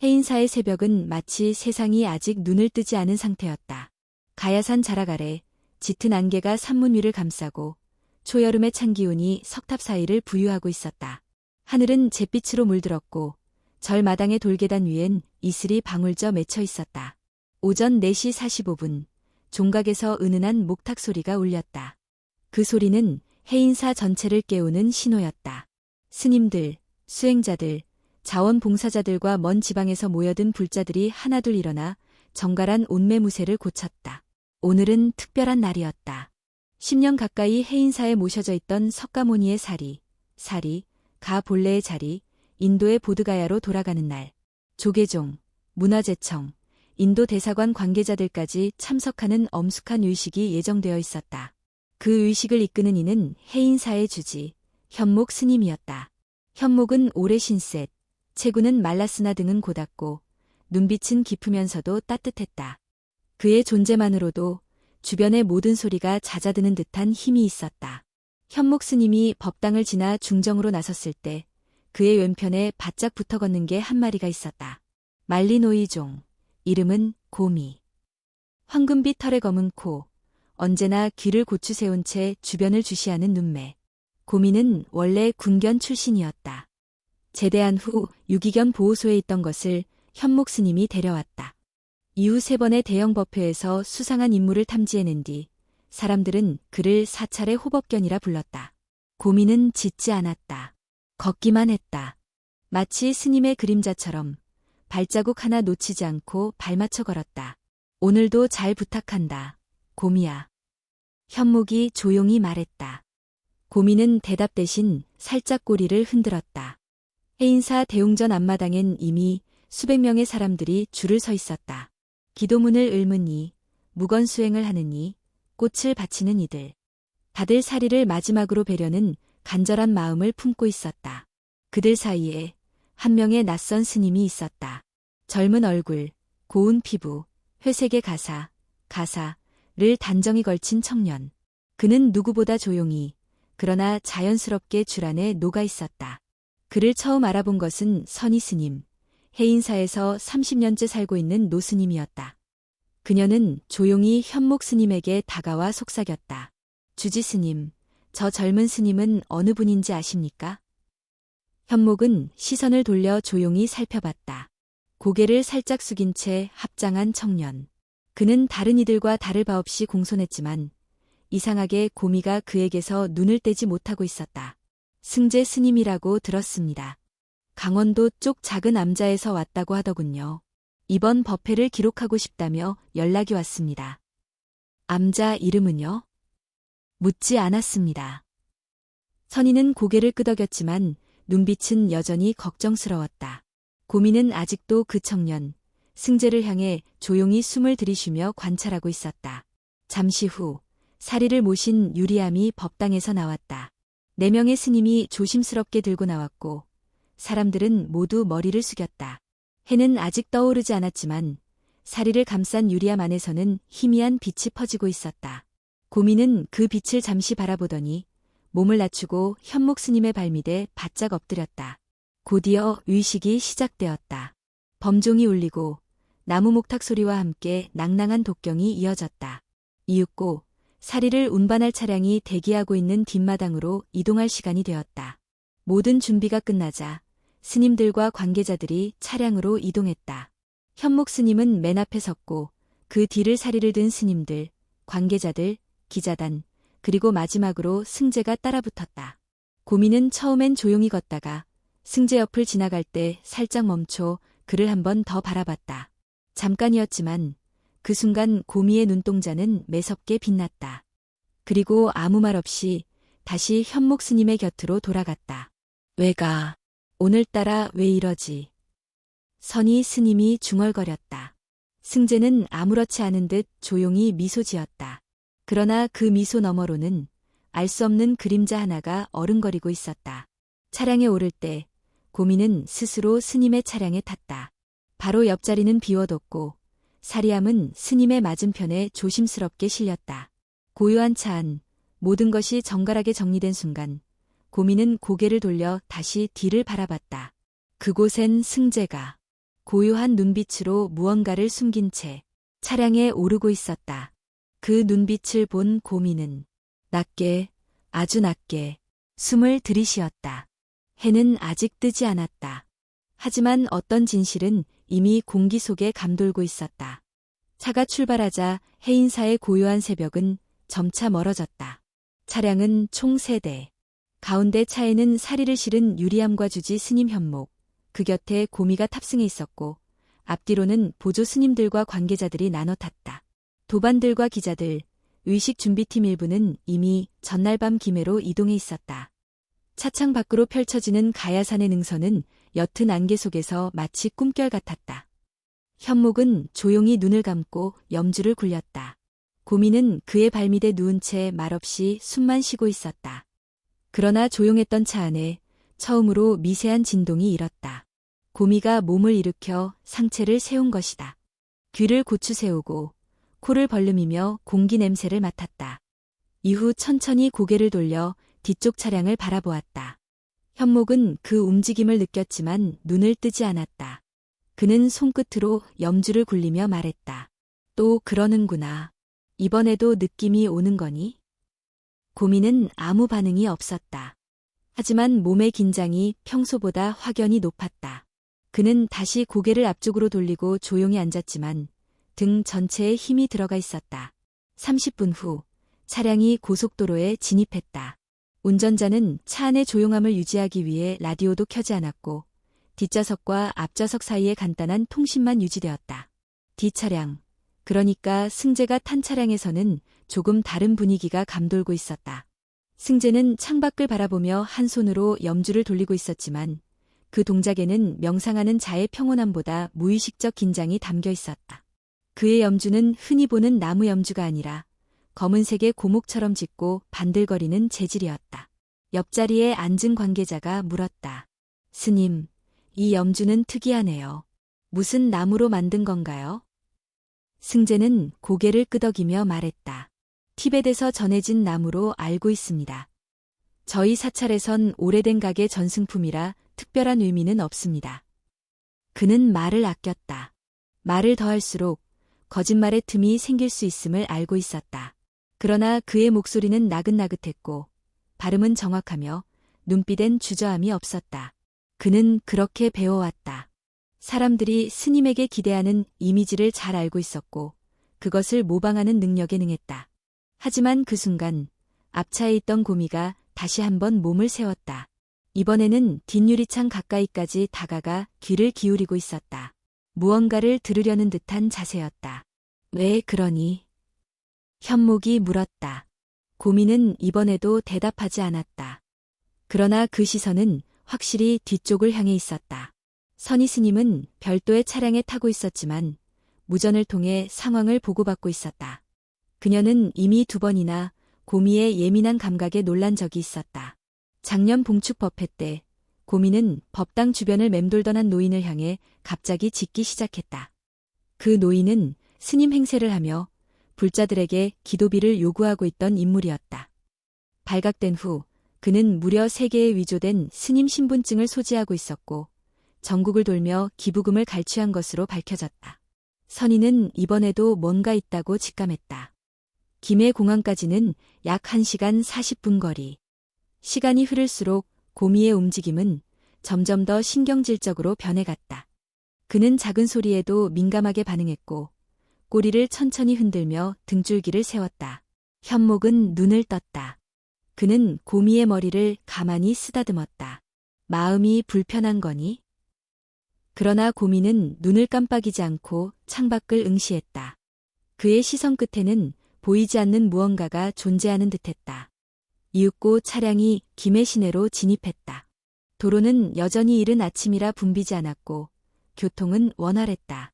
해인사의 새벽은 마치 세상이 아직 눈을 뜨지 않은 상태였다. 가야산 자락 아래 짙은 안개가 산문 위를 감싸고 초여름의 찬 기운이 석탑 사이를 부유하고 있었다. 하늘은 잿빛으로 물들었고 절 마당의 돌계단 위엔 이슬이 방울져 맺혀 있었다. 오전 4시 45분, 종각에서 은은한 목탁 소리가 울렸다. 그 소리는 해인사 전체를 깨우는 신호였다. 스님들, 수행자들, 자원봉사자들과 먼 지방에서 모여든 불자들이 하나둘 일어나 정갈한 온매무새를 고쳤다. 오늘은 특별한 날이었다. 10년 가까이 해인사에 모셔져 있던 석가모니의 사리, 가 본래의 자리, 인도의 보드가야로 돌아가는 날. 조계종, 문화재청, 인도 대사관 관계자들까지 참석하는 엄숙한 의식이 예정되어 있었다. 그 의식을 이끄는 이는 해인사의 주지, 현목 스님이었다. 현목은 오래 신셋, 체구는 말랐으나 등은 고닫고 눈빛은 깊으면서도 따뜻했다. 그의 존재만으로도 주변의 모든 소리가 잦아드는 듯한 힘이 있었다. 현목 스님이 법당을 지나 중정으로 나섰을 때 그의 왼편에 바짝 붙어 걷는 게 한 마리가 있었다. 말리노이종, 이름은 고미. 황금빛 털의 검은 코, 언제나 귀를 고추 세운 채 주변을 주시하는 눈매. 고미는 원래 군견 출신이었다. 제대한 후 유기견 보호소에 있던 것을 현목 스님이 데려왔다. 이후 3번의 대형 법회에서 수상한 인물을 탐지해낸 뒤 사람들은 그를 사찰의 호법견이라 불렀다. 고미는 짖지 않았다. 걷기만 했다. 마치 스님의 그림자처럼 발자국 하나 놓치지 않고 발맞춰 걸었다. 오늘도 잘 부탁한다. 고미야. 현목이 조용히 말했다. 고미는 대답 대신 살짝 꼬리를 흔들었다. 해인사 대웅전 앞마당엔 이미 수백 명의 사람들이 줄을 서 있었다. 기도문을 읊은 이, 무건 수행을 하는 이, 꽃을 바치는 이들. 다들 사리를 마지막으로 뵈려는 간절한 마음을 품고 있었다. 그들 사이에 한 명의 낯선 스님이 있었다. 젊은 얼굴, 고운 피부, 회색의 가사를 단정히 걸친 청년. 그는 누구보다 조용히, 그러나 자연스럽게 줄 안에 녹아 있었다. 그를 처음 알아본 것은 선희 스님, 해인사에서 30년째 살고 있는 노스님이었다. 그녀는 조용히 현목 스님에게 다가와 속삭였다. 주지 스님, 저 젊은 스님은 어느 분인지 아십니까? 현목은 시선을 돌려 조용히 살펴봤다. 고개를 살짝 숙인 채 합장한 청년. 그는 다른 이들과 다를 바 없이 공손했지만 이상하게 고미가 그에게서 눈을 떼지 못하고 있었다. 승재 스님이라고 들었습니다. 강원도 쪽 작은 암자에서 왔다고 하더군요. 이번 법회를 기록하고 싶다며 연락이 왔습니다. 암자 이름은요? 묻지 않았습니다. 선희는 고개를 끄덕였지만 눈빛은 여전히 걱정스러웠다. 고미는 아직도 그 청년, 승재를 향해 조용히 숨을 들이쉬며 관찰하고 있었다. 잠시 후 사리를 모신 유리암이 법당에서 나왔다. 4명의 스님이 조심스럽게 들고 나왔고 사람들은 모두 머리를 숙였다. 해는 아직 떠오르지 않았지만 사리를 감싼 유리암 안에서는 희미한 빛이 퍼지고 있었다. 고미는 그 빛을 잠시 바라보더니 몸을 낮추고 현목 스님의 발밑에 바짝 엎드렸다. 곧이어 의식이 시작되었다. 범종이 울리고 나무 목탁 소리와 함께 낭낭한 독경이 이어졌다. 이윽고 사리를 운반할 차량이 대기하고 있는 뒷마당으로 이동할 시간이 되었다. 모든 준비가 끝나자 스님들과 관계자들이 차량으로 이동했다. 현목 스님은 맨 앞에 섰고 그 뒤를 사리를 든 스님들, 관계자들, 기자단, 그리고 마지막으로 승재가 따라붙었다. 고미는 처음엔 조용히 걷다가 승재 옆을 지나갈 때 살짝 멈춰 그를 한 번 더 바라봤다. 잠깐이었지만 그 순간 고미의 눈동자는 매섭게 빛났다. 그리고 아무 말 없이 다시 현목 스님의 곁으로 돌아갔다. 왜 가? 오늘따라 왜 이러지? 선희 스님이 중얼거렸다. 승재는 아무렇지 않은 듯 조용히 미소 지었다. 그러나 그 미소 너머로는 알 수 없는 그림자 하나가 어른거리고 있었다. 차량에 오를 때 고미는 스스로 스님의 차량에 탔다. 바로 옆자리는 비워뒀고 사리함은 스님의 맞은편에 조심스럽게 실렸다. 고요한 차 안, 모든 것이 정갈하게 정리된 순간 고미는 고개를 돌려 다시 뒤를 바라봤다. 그곳엔 승재가 고요한 눈빛으로 무언가를 숨긴 채 차량에 오르고 있었다. 그 눈빛을 본 고민은 낮게, 아주 낮게 숨을 들이쉬었다. 해는 아직 뜨지 않았다. 하지만 어떤 진실은 이미 공기 속에 감돌고 있었다. 차가 출발하자 해인사의 고요한 새벽은 점차 멀어졌다. 차량은 총 3대. 가운데 차에는 사리를 실은 유리암과 주지 스님 현목, 그 곁에 고미가 탑승해 있었고 앞뒤로는 보조 스님들과 관계자들이 나눠 탔다. 도반들과 기자들, 의식 준비팀 일부는 이미 전날 밤 김해로 이동해 있었다. 차창 밖으로 펼쳐지는 가야산의 능선은 옅은 안개 속에서 마치 꿈결 같았다. 현목은 조용히 눈을 감고 염주를 굴렸다. 고미는 그의 발밑에 누운 채 말없이 숨만 쉬고 있었다. 그러나 조용했던 차 안에 처음으로 미세한 진동이 일었다. 고미가 몸을 일으켜 상체를 세운 것이다. 귀를 고추 세우고 코를 벌름이며 공기 냄새를 맡았다. 이후 천천히 고개를 돌려 뒤쪽 차량을 바라보았다. 현목은 그 움직임을 느꼈지만 눈을 뜨지 않았다. 그는 손끝으로 염주를 굴리며 말했다. 또 그러는구나. 이번에도 느낌이 오는 거니? 고미는 아무 반응이 없었다. 하지만 몸의 긴장이 평소보다 확연히 높았다. 그는 다시 고개를 앞쪽으로 돌리고 조용히 앉았지만 등 전체에 힘이 들어가 있었다. 30분 후 차량이 고속도로에 진입했다. 운전자는 차 안의 조용함을 유지하기 위해 라디오도 켜지 않았고 뒷좌석과 앞좌석 사이에 간단한 통신만 유지되었다. 뒷차량, 그러니까 승재가 탄 차량에서는 조금 다른 분위기가 감돌고 있었다. 승재는 창밖을 바라보며 한 손으로 염주를 돌리고 있었지만 그 동작에는 명상하는 자의 평온함보다 무의식적 긴장이 담겨 있었다. 그의 염주는 흔히 보는 나무 염주가 아니라 검은색의 고목처럼 짙고 반들거리는 재질이었다. 옆자리에 앉은 관계자가 물었다. 스님, 이 염주는 특이하네요. 무슨 나무로 만든 건가요? 승재는 고개를 끄덕이며 말했다. 티벳에서 전해진 나무로 알고 있습니다. 저희 사찰에선 오래된 가게 전승품이라 특별한 의미는 없습니다. 그는 말을 아꼈다. 말을 더할수록 거짓말의 틈이 생길 수 있음을 알고 있었다. 그러나 그의 목소리는 나긋나긋했고 발음은 정확하며 눈빛엔 주저함이 없었다. 그는 그렇게 배워왔다. 사람들이 스님에게 기대하는 이미지를 잘 알고 있었고 그것을 모방하는 능력에 능했다. 하지만 그 순간 앞차에 있던 고미가 다시 한번 몸을 세웠다. 이번에는 뒷유리창 가까이까지 다가가 귀를 기울이고 있었다. 무언가를 들으려는 듯한 자세였다. 왜 그러니? 현목이 물었다. 고미는 이번에도 대답하지 않았다. 그러나 그 시선은 확실히 뒤쪽을 향해 있었다. 선희 스님은 별도의 차량에 타고 있었지만 무전을 통해 상황을 보고받고 있었다. 그녀는 이미 2번이나 고미의 예민한 감각에 놀란 적이 있었다. 작년 봉축 법회 때 고미는 법당 주변을 맴돌던 한 노인을 향해 갑자기 짖기 시작했다. 그 노인은 스님 행세를 하며 불자들에게 기도비를 요구하고 있던 인물이었다. 발각된 후 그는 무려 3개의 위조된 스님 신분증을 소지하고 있었고 전국을 돌며 기부금을 갈취한 것으로 밝혀졌다. 선희는 이번에도 뭔가 있다고 직감했다. 김해 공항까지는 약 1시간 40분 거리. 시간이 흐를수록 고미의 움직임은 점점 더 신경질적으로 변해갔다. 그는 작은 소리에도 민감하게 반응했고 꼬리를 천천히 흔들며 등줄기를 세웠다. 현목은 눈을 떴다. 그는 고미의 머리를 가만히 쓰다듬었다. 마음이 불편한 거니? 그러나 고미는 눈을 깜빡이지 않고 창밖을 응시했다. 그의 시선 끝에는 보이지 않는 무언가가 존재하는 듯했다. 이윽고 차량이 김해 시내로 진입했다. 도로는 여전히 이른 아침이라 붐비지 않았고 교통은 원활했다.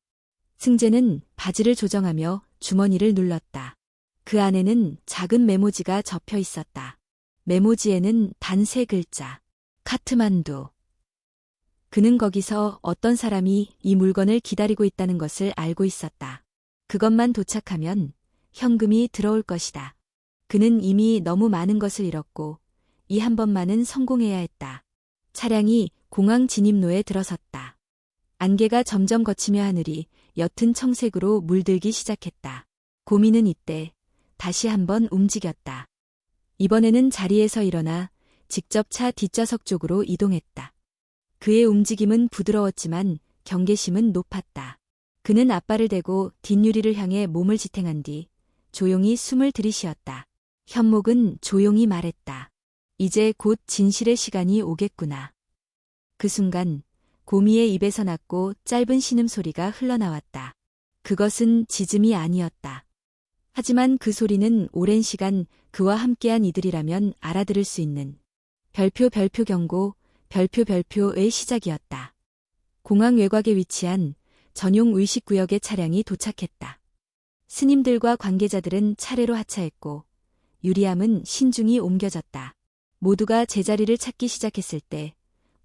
승재는 바지를 조정하며 주머니를 눌렀다. 그 안에는 작은 메모지가 접혀 있었다. 메모지에는 단 3글자. 카트만두. 그는 거기서 어떤 사람이 이 물건을 기다리고 있다는 것을 알고 있었다. 그것만 도착하면 현금이 들어올 것이다. 그는 이미 너무 많은 것을 잃었고 이 한 번만은 성공해야 했다. 차량이 공항 진입로에 들어섰다. 안개가 점점 걷히며 하늘이 옅은 청색으로 물들기 시작했다. 고민은 이때 다시 한번 움직였다. 이번에는 자리에서 일어나 직접 차 뒷좌석 쪽으로 이동했다. 그의 움직임은 부드러웠지만 경계심은 높았다. 그는 앞발을 대고 뒷유리를 향해 몸을 지탱한 뒤 조용히 숨을 들이쉬었다. 현목은 조용히 말했다. 이제 곧 진실의 시간이 오겠구나. 그 순간 고미의 입에서 낮고 짧은 신음소리가 흘러나왔다. 그것은 짖음이 아니었다. 하지만 그 소리는 오랜 시간 그와 함께한 이들이라면 알아들을 수 있는 별표 경고, 별표의 시작이었다. 공항 외곽에 위치한 전용 의식구역의 차량이 도착했다. 스님들과 관계자들은 차례로 하차했고 유리함은 신중히 옮겨졌다. 모두가 제자리를 찾기 시작했을 때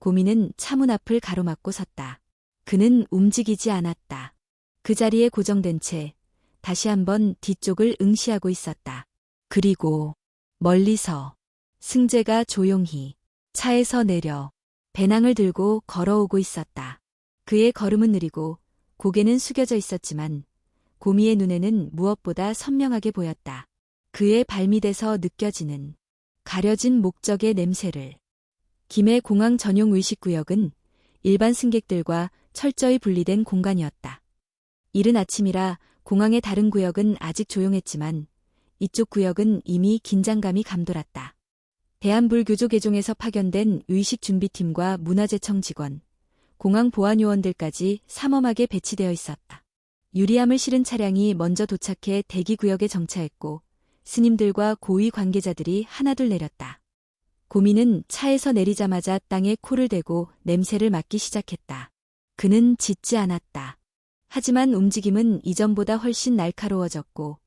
고미는 차문 앞을 가로막고 섰다. 그는 움직이지 않았다. 그 자리에 고정된 채 다시 한번 뒤쪽을 응시하고 있었다. 그리고 멀리서 승재가 조용히 차에서 내려 배낭을 들고 걸어오고 있었다. 그의 걸음은 느리고 고개는 숙여져 있었지만 고미의 눈에는 무엇보다 선명하게 보였다. 그의 발밑에서 느껴지는 가려진 목적의 냄새를. 김해 공항 전용 의식구역은 일반 승객들과 철저히 분리된 공간이었다. 이른 아침이라 공항의 다른 구역은 아직 조용했지만 이쪽 구역은 이미 긴장감이 감돌았다. 대한불교조계종에서 파견된 의식준비팀과 문화재청 직원, 공항 보안요원들까지 삼엄하게 배치되어 있었다. 유리함을 실은 차량이 먼저 도착해 대기구역에 정차했고 스님들과 고위 관계자들이 하나둘 내렸다. 고미는 차에서 내리자마자 땅에 코를 대고 냄새를 맡기 시작했다. 그는 짖지 않았다. 하지만 움직임은 이전보다 훨씬 날카로워졌고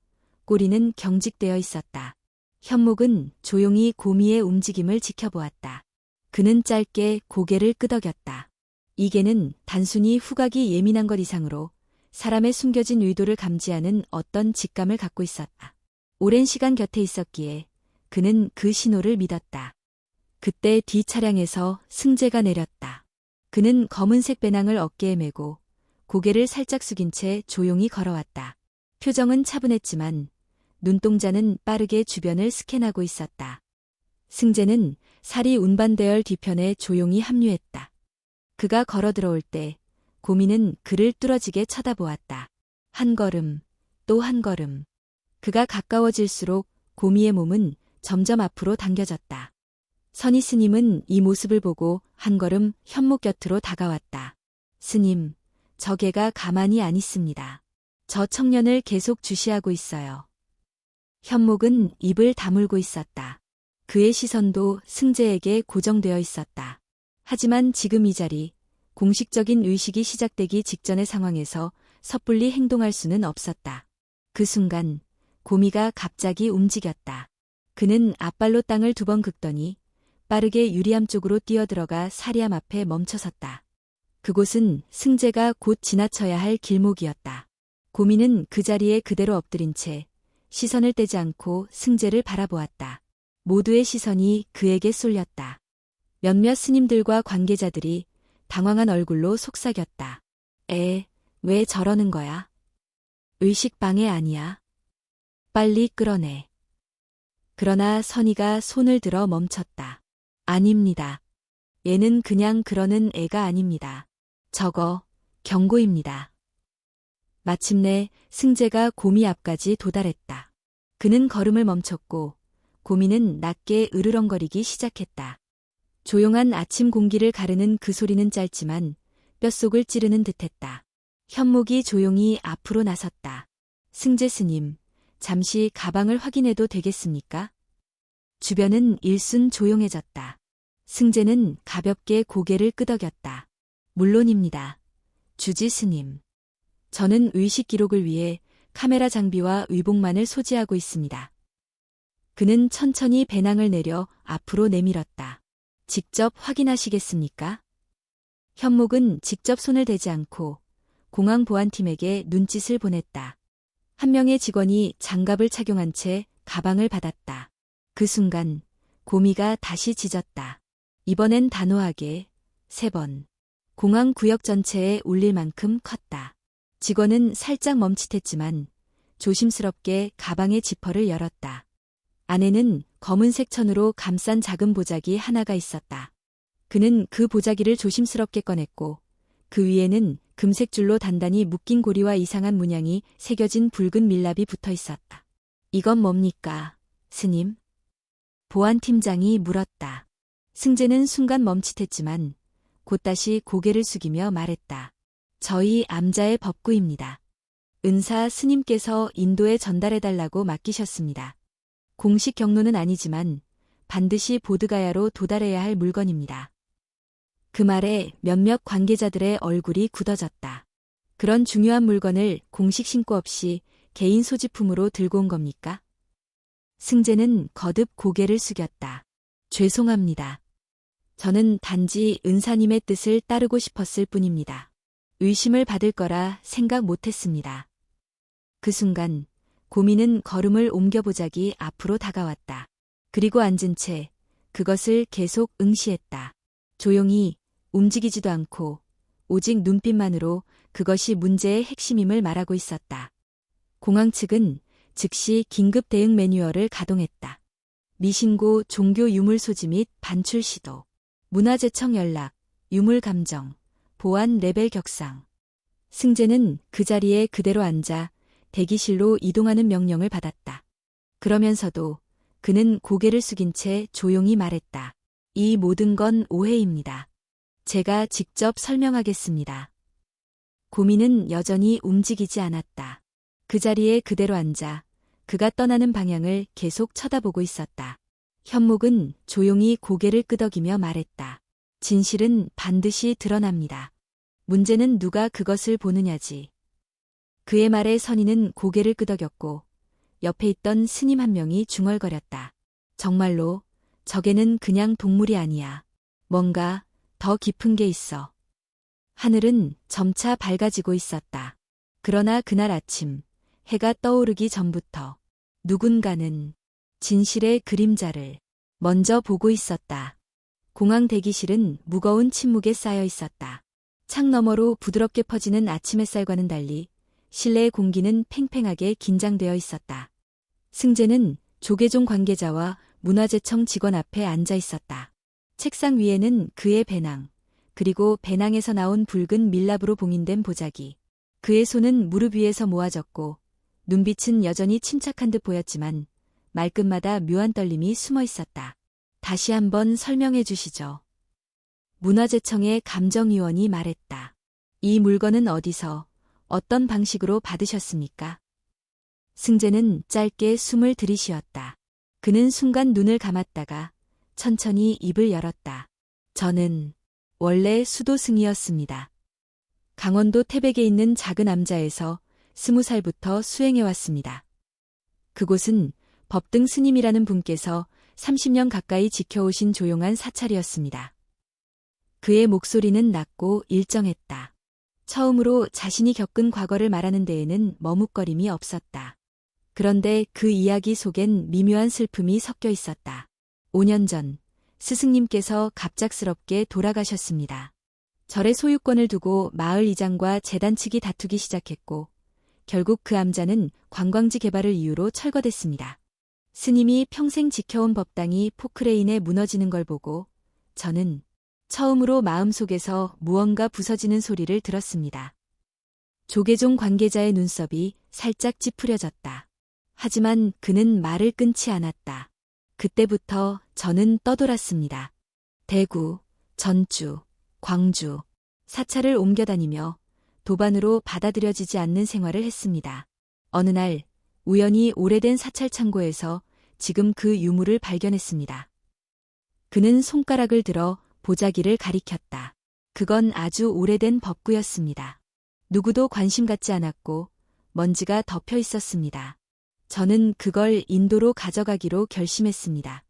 꼬리는 경직되어 있었다. 현목은 조용히 고미의 움직임을 지켜보았다. 그는 짧게 고개를 끄덕였다. 이게는 단순히 후각이 예민한 것 이상으로 사람의 숨겨진 의도를 감지하는 어떤 직감을 갖고 있었다. 오랜 시간 곁에 있었기에 그는 그 신호를 믿었다. 그때 뒤 차량에서 승재가 내렸다. 그는 검은색 배낭을 어깨에 메고 고개를 살짝 숙인 채 조용히 걸어왔다. 표정은 차분했지만 눈동자는 빠르게 주변을 스캔하고 있었다. 승재는 살이 운반대열 뒤편에 조용히 합류했다. 그가 걸어 들어올 때 고미는 그를 뚫어지게 쳐다보았다. 한 걸음, 또 한 걸음. 그가 가까워질수록 고미의 몸은 점점 앞으로 당겨졌다. 선희 스님은 이 모습을 보고 한 걸음 현목 곁으로 다가왔다. 스님, 저 개가 가만히 안 있습니다. 저 청년을 계속 주시하고 있어요. 현목은 입을 다물고 있었다. 그의 시선도 승재에게 고정되어 있었다. 하지만 지금 이 자리, 공식적인 의식이 시작되기 직전의 상황에서 섣불리 행동할 수는 없었다. 그 순간 고미가 갑자기 움직였다. 그는 앞발로 땅을 2번 긁더니 빠르게 유리함 쪽으로 뛰어들어가 사리함 앞에 멈춰섰다. 그곳은 승재가 곧 지나쳐야 할 길목이었다. 고미는 그 자리에 그대로 엎드린 채 시선을 떼지 않고 승재를 바라보았다. 모두의 시선이 그에게 쏠렸다. 몇몇 스님들과 관계자들이 당황한 얼굴로 속삭였다. 왜 저러는 거야? 의식방해 아니야. 빨리 끌어내. 그러나 선희가 손을 들어 멈췄다. 아닙니다. 얘는 그냥 그러는 애가 아닙니다. 저거 경고입니다. 마침내 승재가 고미 앞까지 도달했다. 그는 걸음을 멈췄고 고미는 낮게 으르렁거리기 시작했다. 조용한 아침 공기를 가르는 그 소리는 짧지만 뼛속을 찌르는 듯했다. 현목이 조용히 앞으로 나섰다. 승재 스님, 잠시 가방을 확인해도 되겠습니까? 주변은 일순 조용해졌다. 승재는 가볍게 고개를 끄덕였다. 물론입니다. 주지 스님. 저는 의식 기록을 위해 카메라 장비와 의복만을 소지하고 있습니다. 그는 천천히 배낭을 내려 앞으로 내밀었다. 직접 확인하시겠습니까? 현목은 직접 손을 대지 않고 공항 보안팀에게 눈짓을 보냈다. 한 명의 직원이 장갑을 착용한 채 가방을 받았다. 그 순간 고미가 다시 짖었다. 이번엔 단호하게 3번. 공항 구역 전체에 울릴 만큼 컸다. 직원은 살짝 멈칫했지만 조심스럽게 가방의 지퍼를 열었다. 안에는 검은색 천으로 감싼 작은 보자기 하나가 있었다. 그는 그 보자기를 조심스럽게 꺼냈고 그 위에는 금색 줄로 단단히 묶인 고리와 이상한 문양이 새겨진 붉은 밀랍이 붙어 있었다. 이건 뭡니까, 스님? 보안팀장이 물었다. 승재는 순간 멈칫했지만 곧 다시 고개를 숙이며 말했다. 저희 암자의 법구입니다. 은사 스님께서 인도에 전달해달라고 맡기셨습니다. 공식 경로는 아니지만 반드시 보드가야로 도달해야 할 물건입니다. 그 말에 몇몇 관계자들의 얼굴이 굳어졌다. 그런 중요한 물건을 공식 신고 없이 개인 소지품으로 들고 온 겁니까? 승재는 거듭 고개를 숙였다. 죄송합니다. 저는 단지 은사님의 뜻을 따르고 싶었을 뿐입니다. 의심을 받을 거라 생각 못했습니다. 그 순간 고민은 걸음을 옮겨보자기 앞으로 다가왔다. 그리고 앉은 채 그것을 계속 응시했다. 조용히 움직이지도 않고 오직 눈빛만으로 그것이 문제의 핵심임을 말하고 있었다. 공항 측은 즉시 긴급 대응 매뉴얼을 가동했다. 미신고 종교 유물 소지 및 반출 시도, 문화재청 연락, 유물 감정, 보안 레벨 격상. 승재는 그 자리에 그대로 앉아 대기실로 이동하는 명령을 받았다. 그러면서도 그는 고개를 숙인 채 조용히 말했다. 이 모든 건 오해입니다. 제가 직접 설명하겠습니다. 고민은 여전히 움직이지 않았다. 그 자리에 그대로 앉아 그가 떠나는 방향을 계속 쳐다보고 있었다. 현목은 조용히 고개를 끄덕이며 말했다. 진실은 반드시 드러납니다. 문제는 누가 그것을 보느냐지. 그의 말에 선인은 고개를 끄덕였고 옆에 있던 스님 한 명이 중얼거렸다. 정말로 저게는 그냥 동물이 아니야. 뭔가 더 깊은 게 있어. 하늘은 점차 밝아지고 있었다. 그러나 그날 아침 해가 떠오르기 전부터 누군가는 진실의 그림자를 먼저 보고 있었다. 공항 대기실은 무거운 침묵에 쌓여 있었다. 창 너머로 부드럽게 퍼지는 아침 햇살과는 달리 실내의 공기는 팽팽하게 긴장되어 있었다. 승재는 조계종 관계자와 문화재청 직원 앞에 앉아 있었다. 책상 위에는 그의 배낭, 그리고 배낭에서 나온 붉은 밀랍으로 봉인된 보자기. 그의 손은 무릎 위에서 모아졌고 눈빛은 여전히 침착한 듯 보였지만 말끝마다 묘한 떨림이 숨어 있었다. 다시 한번 설명해 주시죠. 문화재청의 감정위원이 말했다. 이 물건은 어디서, 어떤 방식으로 받으셨습니까? 승재는 짧게 숨을 들이쉬었다. 그는 순간 눈을 감았다가 천천히 입을 열었다. 저는 원래 수도승이었습니다. 강원도 태백에 있는 작은 암자에서 20살부터 수행해왔습니다. 그곳은 법등 스님이라는 분께서 30년 가까이 지켜오신 조용한 사찰이었습니다. 그의 목소리는 낮고 일정했다. 처음으로 자신이 겪은 과거를 말하는 데에는 머뭇거림이 없었다. 그런데 그 이야기 속엔 미묘한 슬픔이 섞여 있었다. 5년 전 스승님께서 갑작스럽게 돌아가셨습니다. 절의 소유권을 두고 마을 이장과 재단 측이 다투기 시작했고 결국 그 암자는 관광지 개발을 이유로 철거됐습니다. 스님이 평생 지켜온 법당이 포크레인에 무너지는 걸 보고 저는 처음으로 마음속에서 무언가 부서지는 소리를 들었습니다. 조계종 관계자의 눈썹이 살짝 찌푸려졌다. 하지만 그는 말을 끊지 않았다. 그때부터 저는 떠돌았습니다. 대구, 전주, 광주, 사찰을 옮겨다니며 도반으로 받아들여지지 않는 생활을 했습니다. 어느 날 우연히 오래된 사찰 창고에서 지금 그 유물을 발견했습니다. 그는 손가락을 들어 보자기를 가리켰다. 그건 아주 오래된 법구였습니다. 누구도 관심 갖지 않았고 먼지가 덮여 있었습니다. 저는 그걸 인도로 가져가기로 결심했습니다.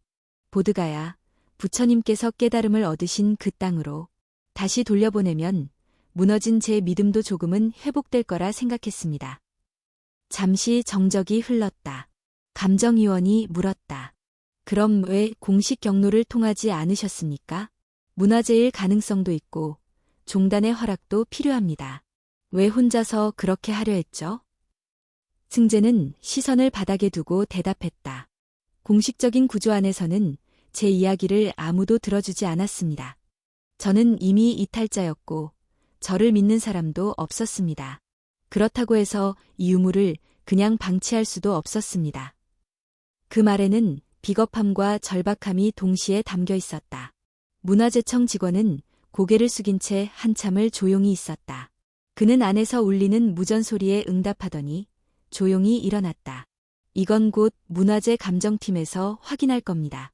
보드가야, 부처님께서 깨달음을 얻으신 그 땅으로 다시 돌려보내면 무너진 제 믿음도 조금은 회복될 거라 생각했습니다. 잠시 정적이 흘렀다. 감정위원이 물었다. 그럼 왜 공식 경로를 통하지 않으셨습니까? 문화재일 가능성도 있고 종단의 허락도 필요합니다. 왜 혼자서 그렇게 하려 했죠? 승재는 시선을 바닥에 두고 대답했다. 공식적인 구조 안에서는 제 이야기를 아무도 들어주지 않았습니다. 저는 이미 이탈자였고 저를 믿는 사람도 없었습니다. 그렇다고 해서 이 유물을 그냥 방치할 수도 없었습니다. 그 말에는 비겁함과 절박함이 동시에 담겨 있었다. 문화재청 직원은 고개를 숙인 채 한참을 조용히 있었다. 그는 안에서 울리는 무전 소리에 응답하더니 조용히 일어났다. 이건 곧 문화재 감정팀에서 확인할 겁니다.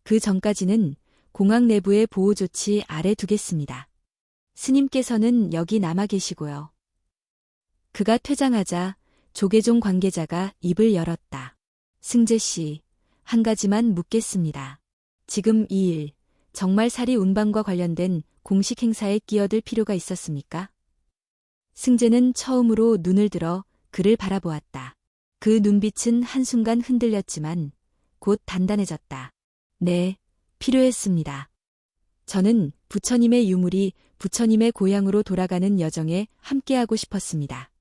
그 전까지는 공항 내부의 보호 조치 아래 두겠습니다. 스님께서는 여기 남아 계시고요. 그가 퇴장하자 조계종 관계자가 입을 열었다. 승재 씨, 한 가지만 묻겠습니다. 지금 이 일, 정말 사리 운반과 관련된 공식 행사에 끼어들 필요가 있었습니까? 승재는 처음으로 눈을 들어 그를 바라보았다. 그 눈빛은 한순간 흔들렸지만 곧 단단해졌다. 네, 필요했습니다. 저는 부처님의 유물이 부처님의 고향으로 돌아가는 여정에 함께하고 싶었습니다.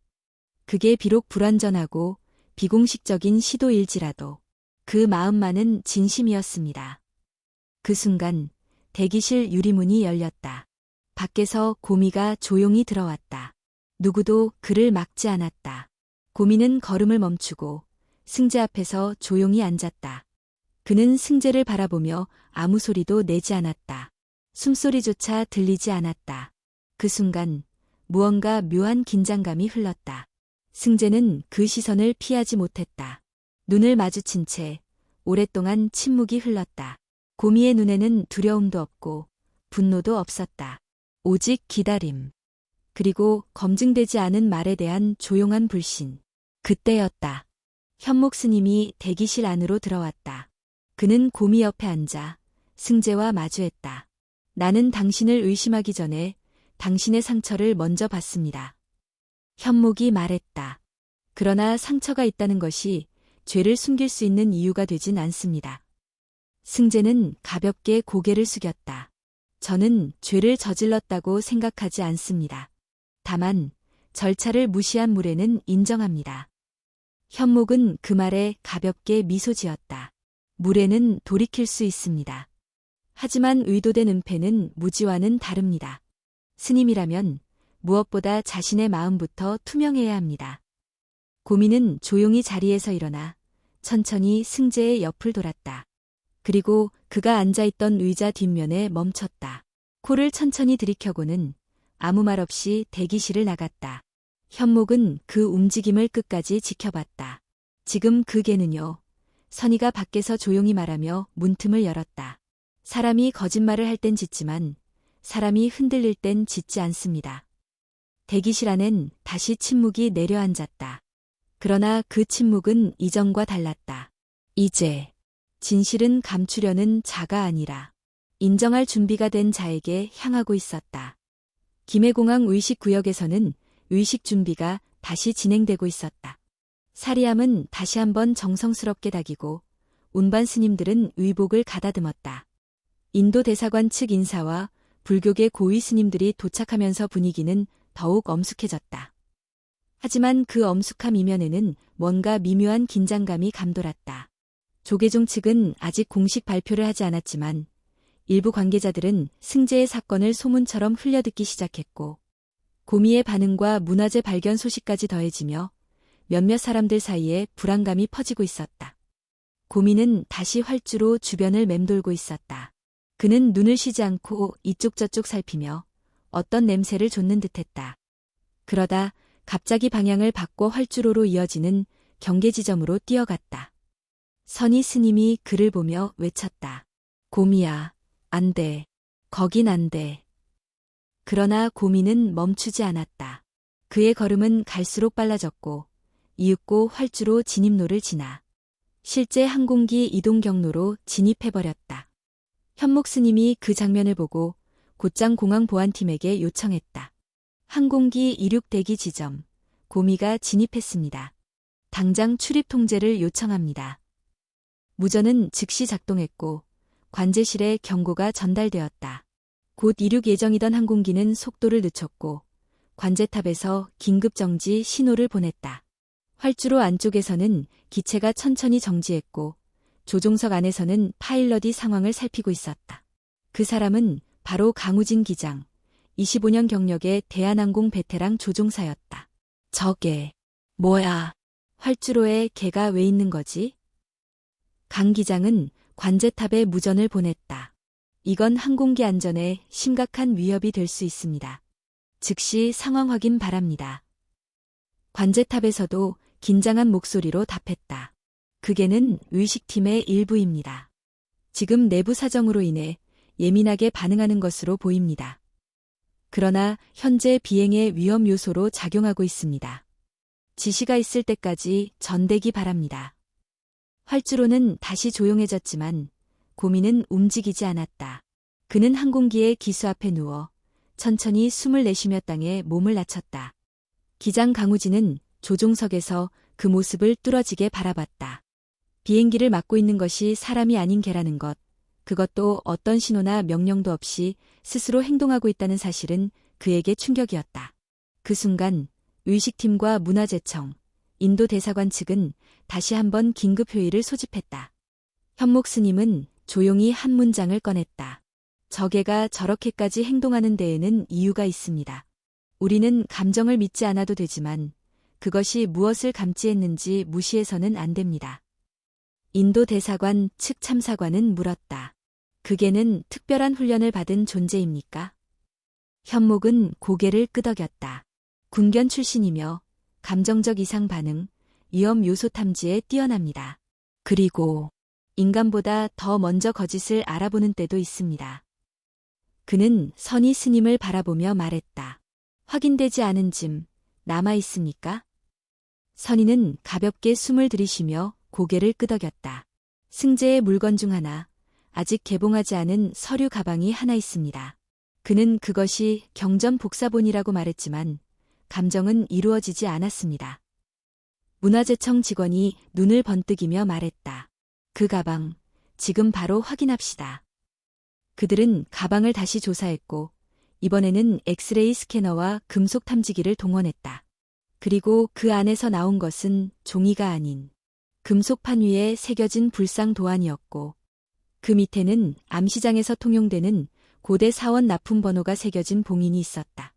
그게 비록 불완전하고 비공식적인 시도일지라도 그 마음만은 진심이었습니다. 그 순간 대기실 유리문이 열렸다. 밖에서 고미가 조용히 들어왔다. 누구도 그를 막지 않았다. 고미는 걸음을 멈추고 승재 앞에서 조용히 앉았다. 그는 승재를 바라보며 아무 소리도 내지 않았다. 숨소리조차 들리지 않았다. 그 순간 무언가 묘한 긴장감이 흘렀다. 승재는 그 시선을 피하지 못했다. 눈을 마주친 채 오랫동안 침묵이 흘렀다. 고미의 눈에는 두려움도 없고 분노도 없었다. 오직 기다림. 그리고 검증되지 않은 말에 대한 조용한 불신. 그때였다. 현목 스님이 대기실 안으로 들어왔다. 그는 고미 옆에 앉아 승재와 마주했다. 나는 당신을 의심하기 전에 당신의 상처를 먼저 봤습니다. 현목이 말했다. 그러나 상처가 있다는 것이 죄를 숨길 수 있는 이유가 되진 않습니다. 승재는 가볍게 고개를 숙였다. 저는 죄를 저질렀다고 생각하지 않습니다. 다만 절차를 무시한 무례는 인정합니다. 현목은 그 말에 가볍게 미소 지었다. 무례는 돌이킬 수 있습니다. 하지만 의도된 은폐는 무지와는 다릅니다. 스님이라면 무엇보다 자신의 마음부터 투명해야 합니다. 고미는 조용히 자리에서 일어나 천천히 승재의 옆을 돌았다. 그리고 그가 앉아있던 의자 뒷면에 멈췄다. 코를 천천히 들이켜고는 아무 말 없이 대기실을 나갔다. 현목은 그 움직임을 끝까지 지켜봤다. 지금 그 개는요. 선희가 밖에서 조용히 말하며 문틈을 열었다. 사람이 거짓말을 할 땐 짓지만 사람이 흔들릴 땐 짓지 않습니다. 대기실 안엔 다시 침묵이 내려앉았다. 그러나 그 침묵은 이전과 달랐다. 이제 진실은 감추려는 자가 아니라 인정할 준비가 된 자에게 향하고 있었다. 김해공항 의식구역에서는 의식 준비가 다시 진행되고 있었다. 사리함은 다시 한번 정성스럽게 다기고 운반 스님들은 의복을 가다듬었다. 인도 대사관 측 인사와 불교계 고위 스님들이 도착하면서 분위기는 더욱 엄숙해졌다. 하지만 그 엄숙함 이면에는 뭔가 미묘한 긴장감이 감돌았다. 조계종 측은 아직 공식 발표를 하지 않았지만 일부 관계자들은 승재의 사건을 소문처럼 흘려듣기 시작했고 고미의 반응과 문화재 발견 소식까지 더해지며 몇몇 사람들 사이에 불안감이 퍼지고 있었다. 고미는 다시 활주로 주변을 맴돌고 있었다. 그는 눈을 쉬지 않고 이쪽 저쪽 살피며 어떤 냄새를 좇는 듯했다. 그러다 갑자기 방향을 바꿔 활주로로 이어지는 경계 지점으로 뛰어갔다. 선희 스님이 그를 보며 외쳤다. 고미야, 안 돼. 거긴 안 돼. 그러나 고미는 멈추지 않았다. 그의 걸음은 갈수록 빨라졌고 이윽고 활주로 진입로를 지나 실제 항공기 이동 경로로 진입해버렸다. 현목 스님이 그 장면을 보고 곧장 공항 보안팀에게 요청했다. 항공기 이륙 대기 지점, 고미가 진입했습니다. 당장 출입 통제를 요청합니다. 무전은 즉시 작동했고 관제실에 경고가 전달되었다. 곧 이륙 예정이던 항공기는 속도를 늦췄고 관제탑에서 긴급정지 신호를 보냈다. 활주로 안쪽에서는 기체가 천천히 정지했고 조종석 안에서는 파일럿이 상황을 살피고 있었다. 그 사람은 바로 강우진 기장, 25년 경력의 대한항공 베테랑 조종사였다. 저게 뭐야? 활주로에 걔가 왜 있는 거지? 강 기장은 관제탑에 무전을 보냈다. 이건 항공기 안전에 심각한 위협이 될 수 있습니다. 즉시 상황 확인 바랍니다. 관제탑에서도 긴장한 목소리로 답했다. 그게는 의식팀의 일부입니다. 지금 내부 사정으로 인해 예민하게 반응하는 것으로 보입니다. 그러나 현재 비행의 위험 요소로 작용하고 있습니다. 지시가 있을 때까지 전대기 바랍니다. 활주로는 다시 조용해졌지만 고민은 움직이지 않았다. 그는 항공기의 기수 앞에 누워 천천히 숨을 내쉬며 땅에 몸을 낮췄다. 기장 강우진은 조종석에서 그 모습을 뚫어지게 바라봤다. 비행기를 맡고 있는 것이 사람이 아닌 개라는 것, 그것도 어떤 신호나 명령도 없이 스스로 행동하고 있다는 사실은 그에게 충격이었다. 그 순간 의식팀과 문화재청, 인도 대사관 측은 다시 한번 긴급회의를 소집했다. 현목 스님은 조용히 한 문장을 꺼냈다. 저개가 저렇게까지 행동하는 데에는 이유가 있습니다. 우리는 감정을 믿지 않아도 되지만 그것이 무엇을 감지했는지 무시해서는 안 됩니다. 인도 대사관 측 참사관은 물었다. 그게는 특별한 훈련을 받은 존재입니까? 현목은 고개를 끄덕였다. 군견 출신이며 감정적 이상 반응, 위험 요소 탐지에 뛰어납니다. 그리고 인간보다 더 먼저 거짓을 알아보는 때도 있습니다. 그는 선희 스님을 바라보며 말했다. 확인되지 않은 짐 남아 있습니까? 선희는 가볍게 숨을 들이쉬며 고개를 끄덕였다. 승재의 물건 중 하나, 아직 개봉하지 않은 서류 가방이 하나 있습니다. 그는 그것이 경전 복사본이라고 말했지만 감정은 이루어지지 않았습니다. 문화재청 직원이 눈을 번뜩이며 말했다. 그 가방, 지금 바로 확인합시다. 그들은 가방을 다시 조사했고 이번에는 엑스레이 스캐너와 금속 탐지기를 동원했다. 그리고 그 안에서 나온 것은 종이가 아닌 금속판 위에 새겨진 불상 도안이었고 그 밑에는 암시장에서 통용되는 고대 사원 납품 번호가 새겨진 봉인이 있었다.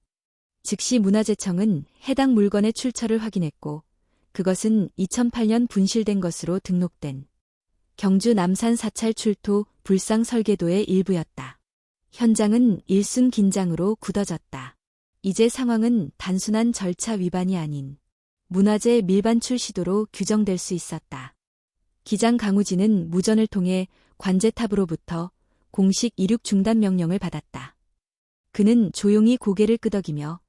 즉시 문화재청은 해당 물건의 출처를 확인했고 그것은 2008년 분실된 것으로 등록된 경주 남산 사찰 출토 불상 설계도의 일부였다. 현장은 일순 긴장으로 굳어졌다. 이제 상황은 단순한 절차 위반이 아닌 문화재 밀반출 시도로 규정될 수 있었다. 기장 강우진은 무전을 통해 관제탑으로부터 공식 이륙 중단 명령을 받았다. 그는 조용히 고개를 끄덕이며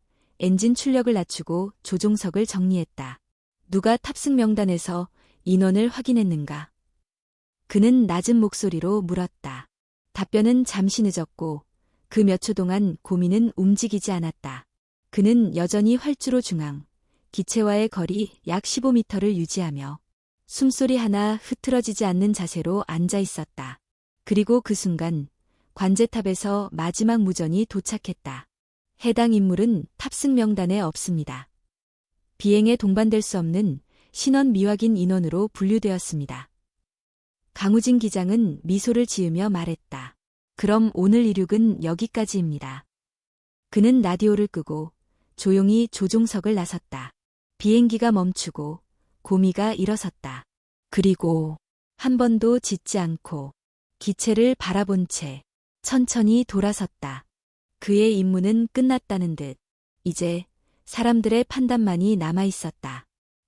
엔진 출력을 낮추고 조종석을 정리했다. 누가 탑승 명단에서 인원을 확인했는가? 그는 낮은 목소리로 물었다. 답변은 잠시 늦었고 그 몇 초 동안 고민은 움직이지 않았다. 그는 여전히 활주로 중앙, 기체와의 거리 약 15m를 유지하며 숨소리 하나 흐트러지지 않는 자세로 앉아 있었다. 그리고 그 순간 관제탑에서 마지막 무전이 도착했다. 해당 인물은 탑승 명단에 없습니다. 비행에 동반될 수 없는 신원 미확인 인원으로 분류되었습니다. 강우진 기장은 미소를 지으며 말했다. 그럼 오늘 이륙은 여기까지입니다. 그는 라디오를 끄고 조용히 조종석을 나섰다. 비행기가 멈추고 고미가 일어섰다. 그리고 한 번도 짖지 않고 기체를 바라본 채 천천히 돌아섰다. 그의 임무는 끝났다는 듯 이제 사람들의 판단만이 남아있었다.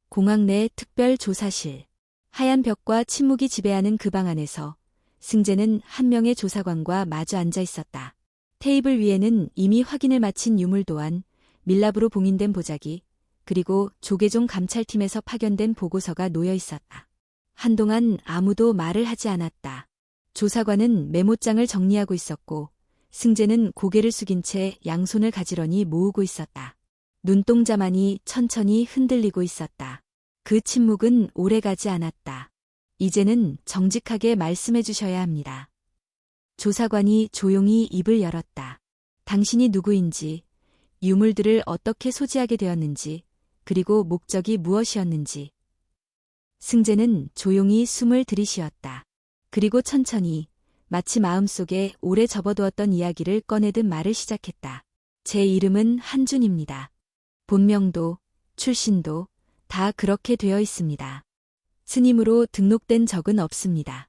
공항 내 특별조사실. 하얀 벽과 침묵이 지배하는 그 방 안에서 승재는 한 명의 조사관과 마주 앉아 있었다. 테이블 위에는 이미 확인을 마친 유물도안, 밀랍으로 봉인된 보자기, 그리고 조계종 감찰팀에서 파견된 보고서가 놓여 있었다. 한동안 아무도 말을 하지 않았다. 조사관은 메모장을 정리하고 있었고 승재는 고개를 숙인 채 양손을 가지런히 모으고 있었다. 눈동자만이 천천히 흔들리고 있었다. 그 침묵은 오래가지 않았다. 이제는 정직하게 말씀해 주셔야 합니다. 조사관이 조용히 입을 열었다. 당신이 누구인지, 유물들을 어떻게 소지하게 되었는지, 그리고 목적이 무엇이었는지. 승재는 조용히 숨을 들이쉬었다. 그리고 천천히 마치 마음속에 오래 접어두었던 이야기를 꺼내듯 말을 시작했다. 제 이름은 한준입니다. 본명도, 출신도 다 그렇게 되어 있습니다. 스님으로 등록된 적은 없습니다.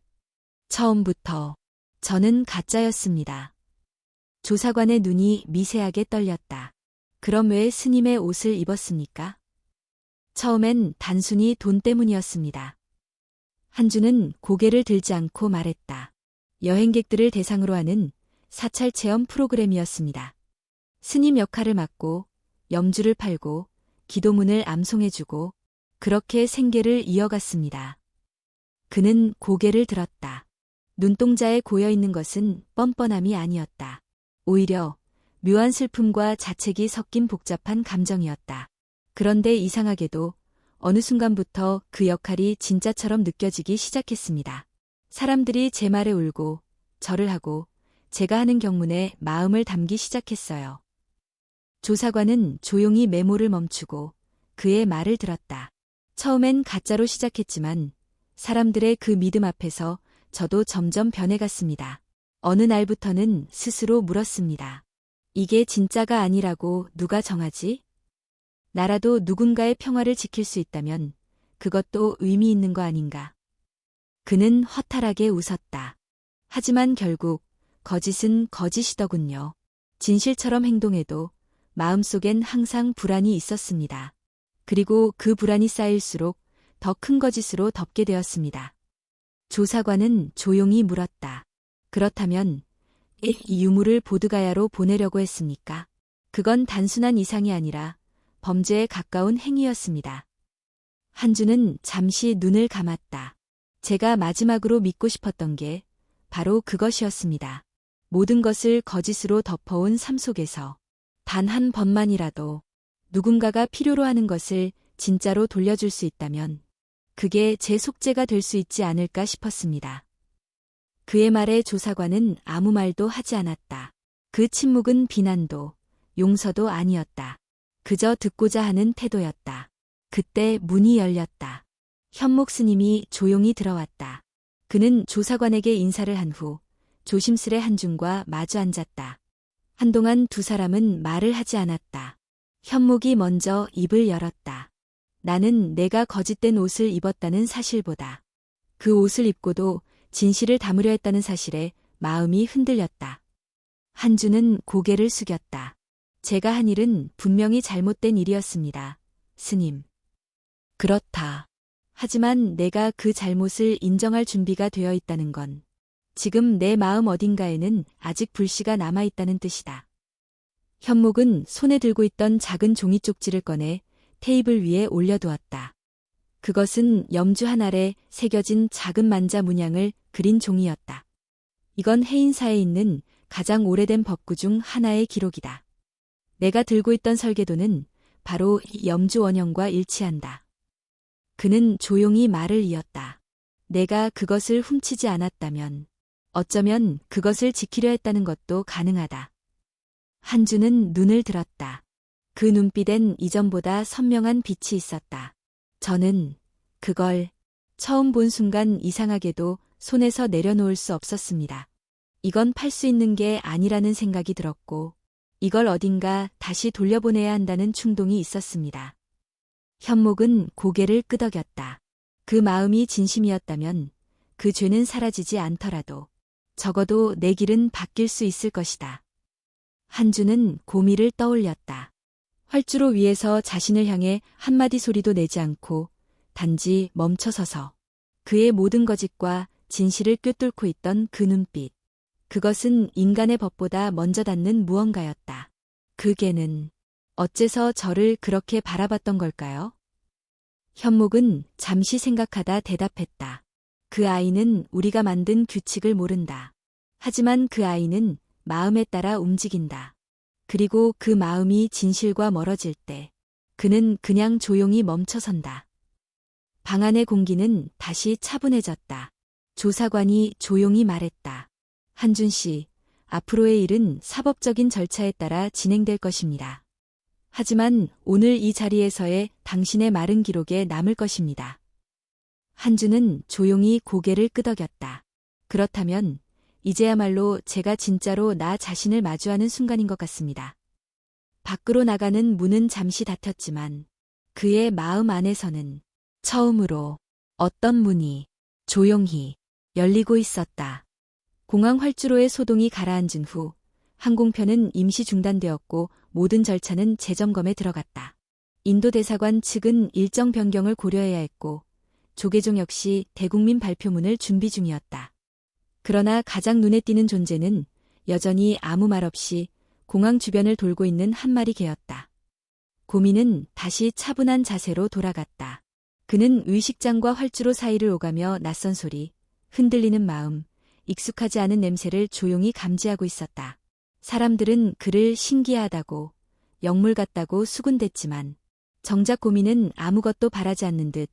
처음부터 저는 가짜였습니다. 조사관의 눈이 미세하게 떨렸다. 그럼 왜 스님의 옷을 입었습니까? 처음엔 단순히 돈 때문이었습니다. 한준은 고개를 들지 않고 말했다. 여행객들을 대상으로 하는 사찰 체험 프로그램이었습니다. 스님 역할을 맡고 염주를 팔고 기도문을 암송해주고 그렇게 생계를 이어갔습니다. 그는 고개를 들었다. 눈동자에 고여있는 것은 뻔뻔함이 아니었다. 오히려 묘한 슬픔과 자책이 섞인 복잡한 감정이었다. 그런데 이상하게도 어느 순간부터 그 역할이 진짜처럼 느껴지기 시작했습니다. 사람들이 제 말에 울고 절을 하고 제가 하는 경문에 마음을 담기 시작했어요. 조사관은 조용히 메모를 멈추고 그의 말을 들었다. 처음엔 가짜로 시작했지만 사람들의 그 믿음 앞에서 저도 점점 변해갔습니다. 어느 날부터는 스스로 물었습니다. 이게 진짜가 아니라고 누가 정하지? 나라도 누군가의 평화를 지킬 수 있다면 그것도 의미 있는 거 아닌가? 그는 허탈하게 웃었다. 하지만 결국 거짓은 거짓이더군요. 진실처럼 행동해도 마음속엔 항상 불안이 있었습니다. 그리고 그 불안이 쌓일수록 더 큰 거짓으로 덮게 되었습니다. 조사관은 조용히 물었다. 그렇다면 이 유물을 보드가야로 보내려고 했습니까? 그건 단순한 이상이 아니라 범죄에 가까운 행위였습니다. 한준은 잠시 눈을 감았다. 제가 마지막으로 믿고 싶었던 게 바로 그것이었습니다. 모든 것을 거짓으로 덮어온 삶 속에서 단 한 번만이라도 누군가가 필요로 하는 것을 진짜로 돌려줄 수 있다면 그게 제 속죄가 될 수 있지 않을까 싶었습니다. 그의 말에 조사관은 아무 말도 하지 않았다. 그 침묵은 비난도 용서도 아니었다. 그저 듣고자 하는 태도였다. 그때 문이 열렸다. 현목 스님이 조용히 들어왔다. 그는 조사관에게 인사를 한 후 조심스레 한준과 마주 앉았다. 한동안 두 사람은 말을 하지 않았다. 현목이 먼저 입을 열었다. 나는 내가 거짓된 옷을 입었다는 사실보다 그 옷을 입고도 진실을 담으려 했다는 사실에 마음이 흔들렸다. 한준은 고개를 숙였다. 제가 한 일은 분명히 잘못된 일이었습니다. 스님. 그렇다. 하지만 내가 그 잘못을 인정할 준비가 되어 있다는 건 지금 내 마음 어딘가에는 아직 불씨가 남아있다는 뜻이다. 현목은 손에 들고 있던 작은 종이 쪽지를 꺼내 테이블 위에 올려두었다. 그것은 염주 한 알에 새겨진 작은 만자 문양을 그린 종이였다. 이건 해인사에 있는 가장 오래된 법구 중 하나의 기록이다. 내가 들고 있던 설계도는 바로 이 염주 원형과 일치한다. 그는 조용히 말을 이었다. 내가 그것을 훔치지 않았다면 어쩌면 그것을 지키려 했다는 것도 가능하다. 한준은 눈을 들었다. 그 눈빛엔 이전보다 선명한 빛이 있었다. 저는 그걸 처음 본 순간 이상하게도 손에서 내려놓을 수 없었습니다. 이건 팔 수 있는 게 아니라는 생각이 들었고 이걸 어딘가 다시 돌려보내야 한다는 충동이 있었습니다. 현목은 고개를 끄덕였다. 그 마음이 진심이었다면 그 죄는 사라지지 않더라도 적어도 내 길은 바뀔 수 있을 것이다. 한준은 고미를 떠올렸다. 활주로 위에서 자신을 향해 한마디 소리도 내지 않고 단지 멈춰서서 그의 모든 거짓과 진실을 꿰뚫고 있던 그 눈빛. 그것은 인간의 법보다 먼저 닿는 무언가였다. 그 개는 어째서 저를 그렇게 바라봤던 걸까요? 현목은 잠시 생각하다 대답했다. 그 아이는 우리가 만든 규칙을 모른다. 하지만 그 아이는 마음에 따라 움직인다. 그리고 그 마음이 진실과 멀어질 때 그는 그냥 조용히 멈춰선다. 방 안의 공기는 다시 차분해졌다. 조사관이 조용히 말했다. 한준 씨, 앞으로의 일은 사법적인 절차에 따라 진행될 것입니다. 하지만 오늘 이 자리에서의 당신의 말은 기록에 남을 것입니다. 한주는 조용히 고개를 끄덕였다. 그렇다면 이제야말로 제가 진짜로 나 자신을 마주하는 순간인 것 같습니다. 밖으로 나가는 문은 잠시 닫혔지만 그의 마음 안에서는 처음으로 어떤 문이 조용히 열리고 있었다. 공항 활주로의 소동이 가라앉은 후 항공편은 임시 중단되었고 모든 절차는 재점검에 들어갔다. 인도 대사관 측은 일정 변경을 고려해야 했고 조계종 역시 대국민 발표문을 준비 중이었다. 그러나 가장 눈에 띄는 존재는 여전히 아무 말 없이 공항 주변을 돌고 있는 한 마리 개였다. 고민은 다시 차분한 자세로 돌아갔다. 그는 의식장과 활주로 사이를 오가며 낯선 소리, 흔들리는 마음, 익숙하지 않은 냄새를 조용히 감지하고 있었다. 사람들은 그를 신기하다고, 영물 같다고 수군댔지만 정작 고민은 아무것도 바라지 않는 듯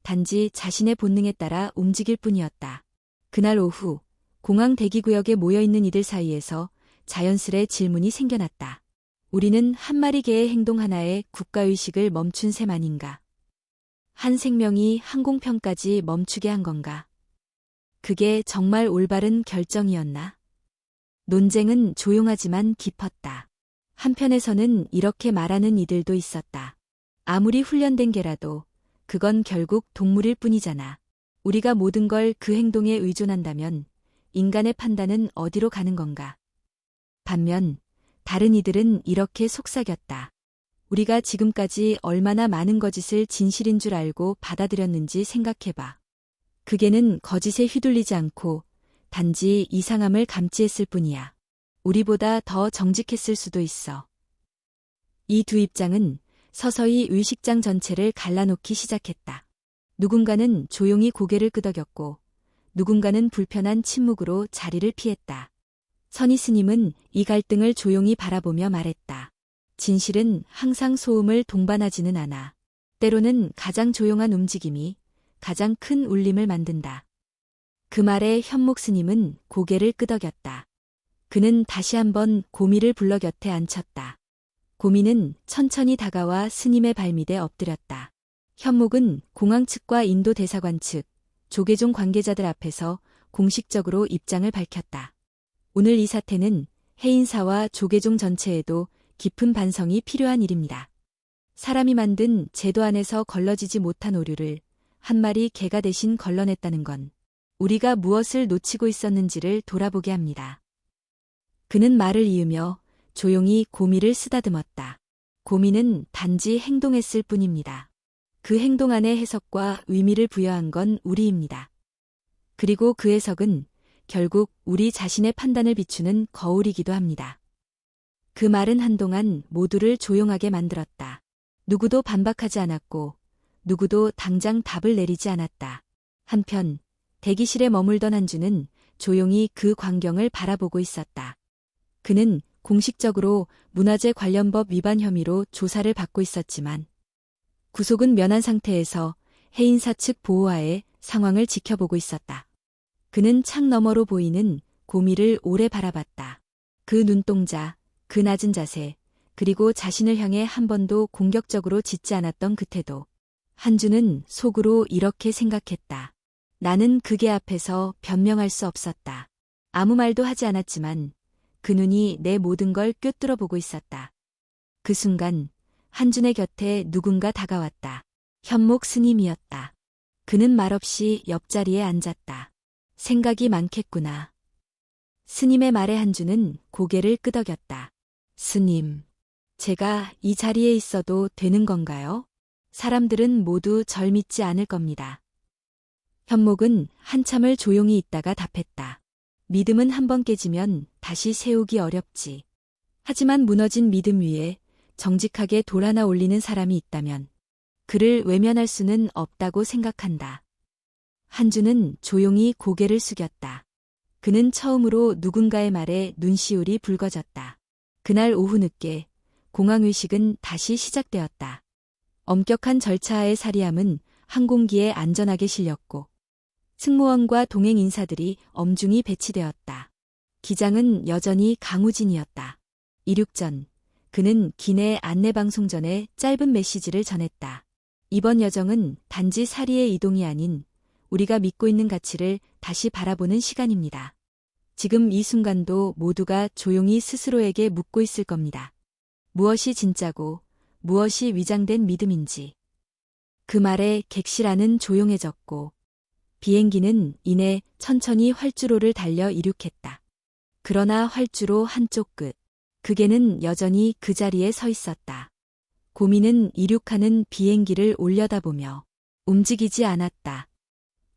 단지 자신의 본능에 따라 움직일 뿐이었다. 그날 오후 공항 대기구역에 모여있는 이들 사이에서 자연스레 질문이 생겨났다. 우리는 한 마리 개의 행동 하나에 국가의식을 멈춘 셈 아닌가? 한 생명이 항공편까지 멈추게 한 건가? 그게 정말 올바른 결정이었나? 논쟁은 조용하지만 깊었다. 한편에서는 이렇게 말하는 이들도 있었다. 아무리 훈련된 개라도 그건 결국 동물일 뿐이잖아. 우리가 모든 걸 그 행동에 의존한다면 인간의 판단은 어디로 가는 건가? 반면 다른 이들은 이렇게 속삭였다. 우리가 지금까지 얼마나 많은 거짓을 진실인 줄 알고 받아들였는지 생각해봐. 그 개는 거짓에 휘둘리지 않고 단지 이상함을 감지했을 뿐이야. 우리보다 더 정직했을 수도 있어. 이 두 입장은 서서히 의식장 전체를 갈라놓기 시작했다. 누군가는 조용히 고개를 끄덕였고 누군가는 불편한 침묵으로 자리를 피했다. 선희 스님은 이 갈등을 조용히 바라보며 말했다. 진실은 항상 소음을 동반하지는 않아. 때로는 가장 조용한 움직임이 가장 큰 울림을 만든다. 그 말에 현목 스님은 고개를 끄덕였다. 그는 다시 한번 고미를 불러 곁에 앉혔다. 고미는 천천히 다가와 스님의 발밑에 엎드렸다. 현목은 공항 측과 인도 대사관 측, 조계종 관계자들 앞에서 공식적으로 입장을 밝혔다. 오늘 이 사태는 해인사와 조계종 전체에도 깊은 반성이 필요한 일입니다. 사람이 만든 제도 안에서 걸러지지 못한 오류를 한 마리 개가 대신 걸러냈다는 건 우리가 무엇을 놓치고 있었는지를 돌아보게 합니다. 그는 말을 이으며 조용히 고미를 쓰다듬었다. 고미는 단지 행동했을 뿐입니다. 그 행동 안에 해석과 의미를 부여한 건 우리입니다. 그리고 그 해석은 결국 우리 자신의 판단을 비추는 거울이기도 합니다. 그 말은 한동안 모두를 조용하게 만들었다. 누구도 반박하지 않았고 누구도 당장 답을 내리지 않았다. 한편 대기실에 머물던 한주는 조용히 그 광경을 바라보고 있었다. 그는 공식적으로 문화재 관련법 위반 혐의로 조사를 받고 있었지만 구속은 면한 상태에서 해인사 측 보호하에 상황을 지켜보고 있었다. 그는 창 너머로 보이는 고미를 오래 바라봤다. 그 눈동자, 그 낮은 자세, 그리고 자신을 향해 한 번도 공격적으로 짖지 않았던 그 태도. 한주는 속으로 이렇게 생각했다. 나는 그게 앞에서 변명할 수 없었다. 아무 말도 하지 않았지만 그 눈이 내 모든 걸 꿰뚫어 보고 있었다. 그 순간 한준의 곁에 누군가 다가왔다. 현목 스님이었다. 그는 말없이 옆자리에 앉았다. 생각이 많겠구나. 스님의 말에 한주는 고개를 끄덕였다. 스님, 제가 이 자리에 있어도 되는 건가요? 사람들은 모두 절 믿지 않을 겁니다. 현목은 한참을 조용히 있다가 답했다. 믿음은 한번 깨지면 다시 세우기 어렵지. 하지만 무너진 믿음 위에 정직하게 돌 하나 올리는 사람이 있다면 그를 외면할 수는 없다고 생각한다. 한주는 조용히 고개를 숙였다. 그는 처음으로 누군가의 말에 눈시울이 붉어졌다. 그날 오후 늦게 공항의식은 다시 시작되었다. 엄격한 절차하의 사리함은 항공기에 안전하게 실렸고 승무원과 동행 인사들이 엄중히 배치되었다. 기장은 여전히 강우진이었다. 이륙 전, 그는 기내 안내방송 전에 짧은 메시지를 전했다. 이번 여정은 단지 사리의 이동이 아닌 우리가 믿고 있는 가치를 다시 바라보는 시간입니다. 지금 이 순간도 모두가 조용히 스스로에게 묻고 있을 겁니다. 무엇이 진짜고 무엇이 위장된 믿음인지. 그 말에 객실안은 조용해졌고 비행기는 이내 천천히 활주로를 달려 이륙했다. 그러나 활주로 한쪽 끝, 그게는 여전히 그 자리에 서 있었다. 고민은 이륙하는 비행기를 올려다보며 움직이지 않았다.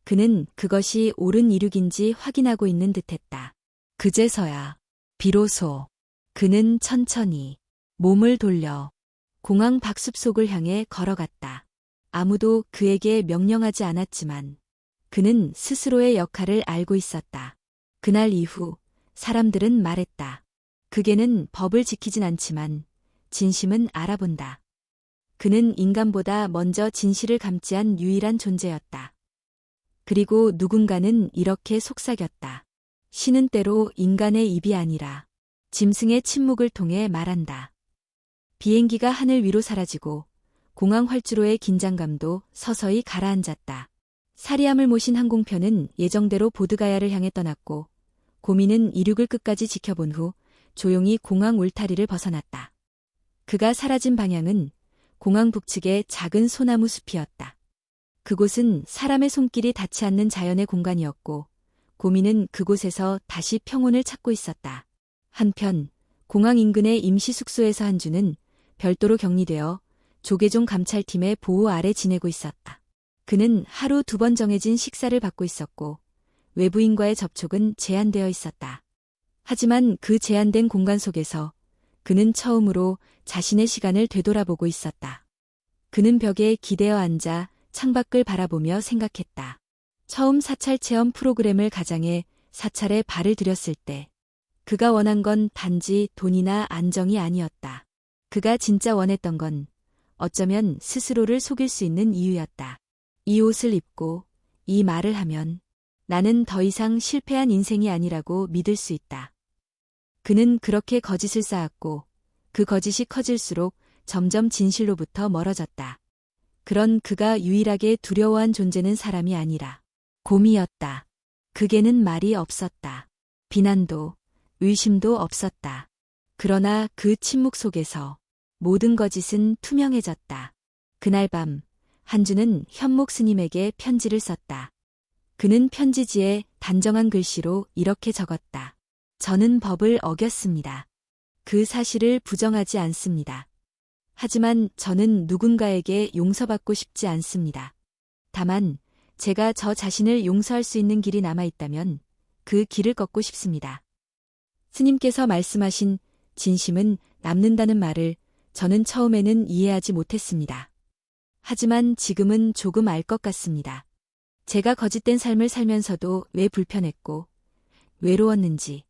그는 그것이 옳은 이륙인지 확인하고 있는 듯했다. 그제서야 비로소 그는 천천히 몸을 돌려 공항 박숲속을 향해 걸어갔다. 아무도 그에게 명령하지 않았지만 그는 스스로의 역할을 알고 있었다. 그날 이후 사람들은 말했다. 그게는 법을 지키진 않지만 진심은 알아본다. 그는 인간보다 먼저 진실을 감지한 유일한 존재였다. 그리고 누군가는 이렇게 속삭였다. 신은 때로 인간의 입이 아니라 짐승의 침묵을 통해 말한다. 비행기가 하늘 위로 사라지고 공항 활주로의 긴장감도 서서히 가라앉았다. 사리함을 모신 항공편은 예정대로 보드가야를 향해 떠났고 고민은 이륙을 끝까지 지켜본 후 조용히 공항 울타리를 벗어났다. 그가 사라진 방향은 공항 북측의 작은 소나무 숲이었다. 그곳은 사람의 손길이 닿지 않는 자연의 공간이었고 고민은 그곳에서 다시 평온을 찾고 있었다. 한편 공항 인근의 임시 숙소에서 한주는 별도로 격리되어 조계종 감찰팀의 보호 아래 지내고 있었다. 그는 하루 2번 정해진 식사를 받고 있었고 외부인과의 접촉은 제한되어 있었다. 하지만 그 제한된 공간 속에서 그는 처음으로 자신의 시간을 되돌아보고 있었다. 그는 벽에 기대어 앉아 창밖을 바라보며 생각했다. 처음 사찰 체험 프로그램을 가장해 사찰에 발을 들였을 때 그가 원한 건 단지 돈이나 안정이 아니었다. 그가 진짜 원했던 건 어쩌면 스스로를 속일 수 있는 이유였다. 이 옷을 입고 이 말을 하면 나는 더 이상 실패한 인생이 아니라고 믿을 수 있다. 그는 그렇게 거짓을 쌓았고 그 거짓이 커질수록 점점 진실로부터 멀어졌다. 그런 그가 유일하게 두려워한 존재는 사람이 아니라 곰이었다. 그게는 말이 없었다. 비난도 의심도 없었다. 그러나 그 침묵 속에서 모든 거짓은 투명해졌다. 그날 밤 한주는 현목 스님에게 편지를 썼다. 그는 편지지에 단정한 글씨로 이렇게 적었다. 저는 법을 어겼습니다. 그 사실을 부정하지 않습니다. 하지만 저는 누군가에게 용서받고 싶지 않습니다. 다만 제가 저 자신을 용서할 수 있는 길이 남아있다면 그 길을 걷고 싶습니다. 스님께서 말씀하신 진심은 남는다는 말을 저는 처음에는 이해하지 못했습니다. 하지만 지금은 조금 알 것 같습니다. 제가 거짓된 삶을 살면서도 왜 불편했고 외로웠는지.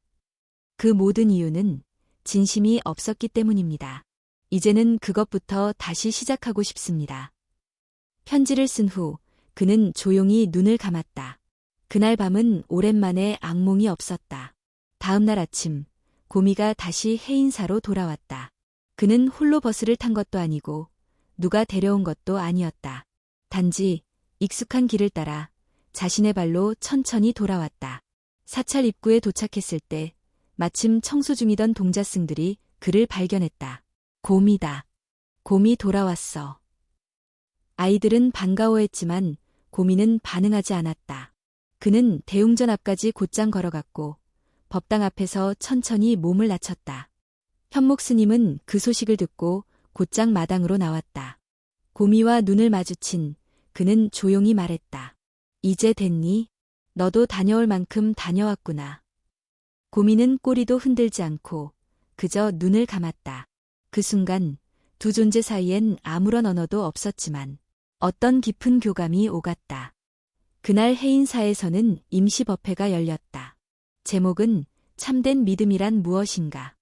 그 모든 이유는 진심이 없었기 때문입니다. 이제는 그것부터 다시 시작하고 싶습니다. 편지를 쓴 후 그는 조용히 눈을 감았다. 그날 밤은 오랜만에 악몽이 없었다. 다음 날 아침 고미가 다시 해인사로 돌아왔다. 그는 홀로 버스를 탄 것도 아니고 누가 데려온 것도 아니었다. 단지 익숙한 길을 따라 자신의 발로 천천히 돌아왔다. 사찰 입구에 도착했을 때 마침 청소 중이던 동자승들이 그를 발견했다. 곰이다. 곰이 돌아왔어. 아이들은 반가워했지만 고미는 반응하지 않았다. 그는 대웅전 앞까지 곧장 걸어갔고 법당 앞에서 천천히 몸을 낮췄다. 현목 스님은 그 소식을 듣고 곧장 마당으로 나왔다. 고미와 눈을 마주친 그는 조용히 말했다. 이제 됐니? 너도 다녀올 만큼 다녀왔구나. 고미는 꼬리도 흔들지 않고 그저 눈을 감았다. 그 순간 두 존재 사이엔 아무런 언어도 없었지만 어떤 깊은 교감이 오갔다. 그날 해인사에서는 임시법회가 열렸다. 제목은 참된 믿음이란 무엇인가.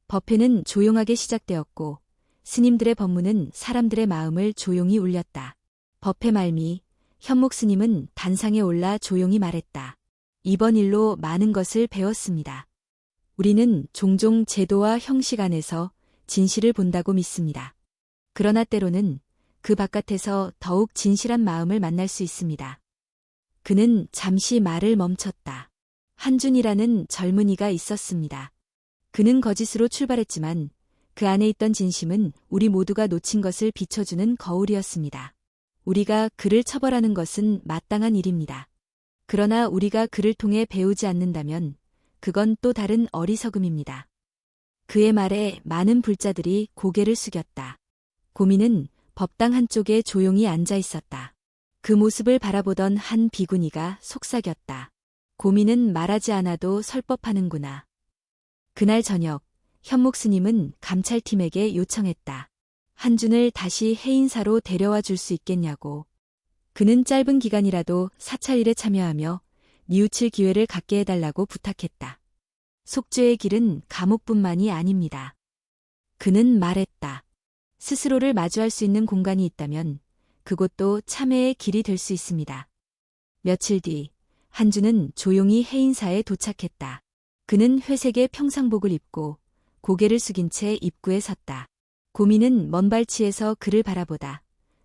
법회는 조용하게 시작되었고 스님들의 법문은 사람들의 마음을 조용히 울렸다. 법회 말미 현목 스님은 단상에 올라 조용히 말했다. 이번 일로 많은 것을 배웠습니다. 우리는 종종 제도와 형식 안에서 진실을 본다고 믿습니다. 그러나 때로는 그 바깥에서 더욱 진실한 마음을 만날 수 있습니다. 그는 잠시 말을 멈췄다. 한준이라는 젊은이가 있었습니다. 그는 거짓으로 출발했지만 그 안에 있던 진심은 우리 모두가 놓친 것을 비춰주는 거울이었습니다. 우리가 그를 처벌하는 것은 마땅한 일입니다. 그러나 우리가 그를 통해 배우지 않는다면 그건 또 다른 어리석음입니다. 그의 말에 많은 불자들이 고개를 숙였다. 고민은 법당 한쪽에 조용히 앉아 있었다. 그 모습을 바라보던 한 비구니가 속삭였다. 고민은 말하지 않아도 설법하는구나. 그날 저녁 현목 스님은 감찰팀에게 요청했다. 한준을 다시 해인사로 데려와 줄 수 있겠냐고. 그는 짧은 기간이라도 사찰일에 참여하며 뉘우칠 기회를 갖게 해달라고 부탁했다. 속죄의 길은 감옥뿐만이 아닙니다. 그는 말했다. 스스로를 마주할 수 있는 공간이 있다면 그곳도 참회의 길이 될 수 있습니다. 며칠 뒤 한준은 조용히 해인사에 도착했다. 그는 회색의 평상복을 입고 고개를 숙인 채 입구에 섰다. 고민은 먼 발치에서 그를 바라보다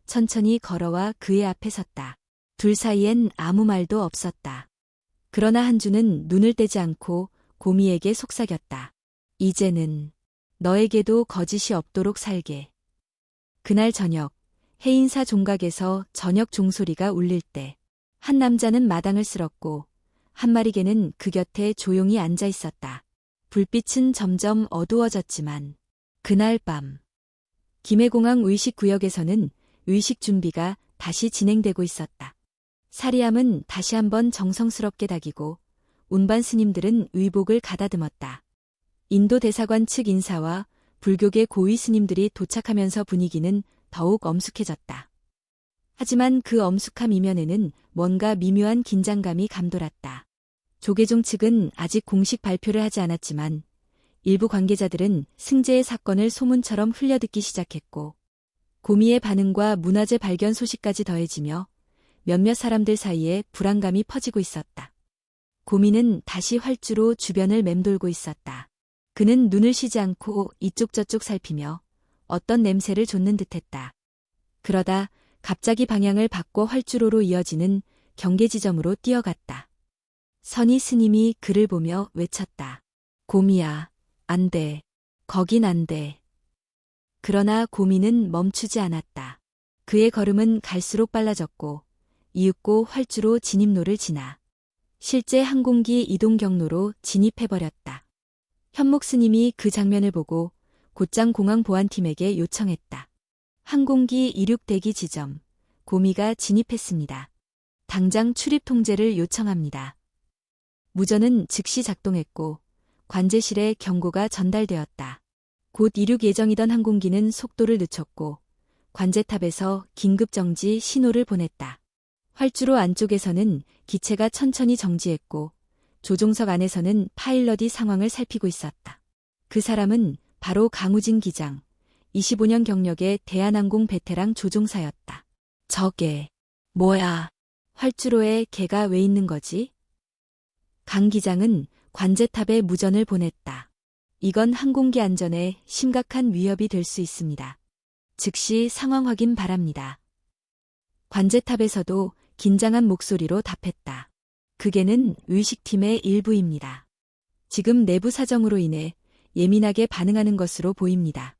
천천히 걸어와 그의 앞에 섰다. 둘 사이엔 아무 말도 없었다. 그러나 한준은 눈을 떼지 않고 고미에게 속삭였다. 이제는 너에게도 거짓이 없도록 살게. 그날 저녁 해인사 종각에서 저녁 종소리가 울릴 때 한 남자는 마당을 쓸었고 한 마리 개는 그 곁에 조용히 앉아 있었다. 불빛은 점점 어두워졌지만 그날 밤 김해공항 의식구역에서는 의식 준비가 다시 진행되고 있었다. 사리함은 다시 한번 정성스럽게 다기고 운반 스님들은 의복을 가다듬었다. 인도 대사관 측 인사와 불교계 고위 스님들이 도착하면서 분위기는 더욱 엄숙해졌다. 하지만 그 엄숙함 이면에는 뭔가 미묘한 긴장감이 감돌았다. 조계종 측은 아직 공식 발표를 하지 않았지만 일부 관계자들은 승재의 사건을 소문처럼 흘려듣기 시작했고 고미의 반응과 문화재 발견 소식까지 더해지며 몇몇 사람들 사이에 불안감이 퍼지고 있었다. 고미는 다시 활주로 주변을 맴돌고 있었다. 그는 눈을 쉬지 않고 이쪽 저쪽 살피며 어떤 냄새를 좇는 듯했다. 그러다 갑자기 방향을 바꿔 활주로로 이어지는 경계 지점으로 뛰어갔다. 선희 스님이 그를 보며 외쳤다. 고미야, 안 돼. 거긴 안 돼. 그러나 고미는 멈추지 않았다. 그의 걸음은 갈수록 빨라졌고 이윽고 활주로 진입로를 지나 실제 항공기 이동 경로로 진입해버렸다. 현목 스님이 그 장면을 보고 곧장 공항 보안팀에게 요청했다. 항공기 이륙 대기 지점, 고미가 진입했습니다. 당장 출입 통제를 요청합니다. 무전은 즉시 작동했고 관제실에 경고가 전달되었다. 곧 이륙 예정이던 항공기는 속도를 늦췄고 관제탑에서 긴급정지 신호를 보냈다. 활주로 안쪽에서는 기체가 천천히 정지했고 조종석 안에서는 파일럿이 상황을 살피고 있었다. 그 사람은 바로 강우진 기장, 25년 경력의 대한항공 베테랑 조종사였다. 저게 뭐야? 활주로에 걔가 왜 있는 거지? 강 기장은 관제탑에 무전을 보냈다. 이건 항공기 안전에 심각한 위협이 될 수 있습니다. 즉시 상황 확인 바랍니다. 관제탑에서도 긴장한 목소리로 답했다. 그게는 의식팀의 일부입니다. 지금 내부 사정으로 인해 예민하게 반응하는 것으로 보입니다.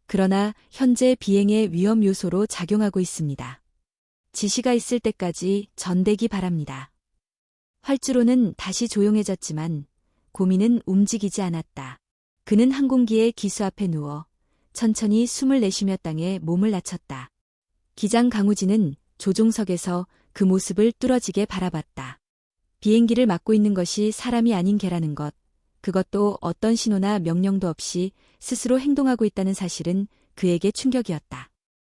그러나 현재 비행의 위험 요소로 작용하고 있습니다. 지시가 있을 때까지 전대기 바랍니다. 활주로는 다시 조용해졌지만 고민은 움직이지 않았다. 그는 항공기의 기수 앞에 누워 천천히 숨을 내쉬며 땅에 몸을 낮췄다. 기장 강우진은 조종석에서 그 모습을 뚫어지게 바라봤다. 비행기를 맡고 있는 것이 사람이 아닌 개라는 것, 그것도 어떤 신호나 명령도 없이 스스로 행동하고 있다는 사실은 그에게 충격이었다.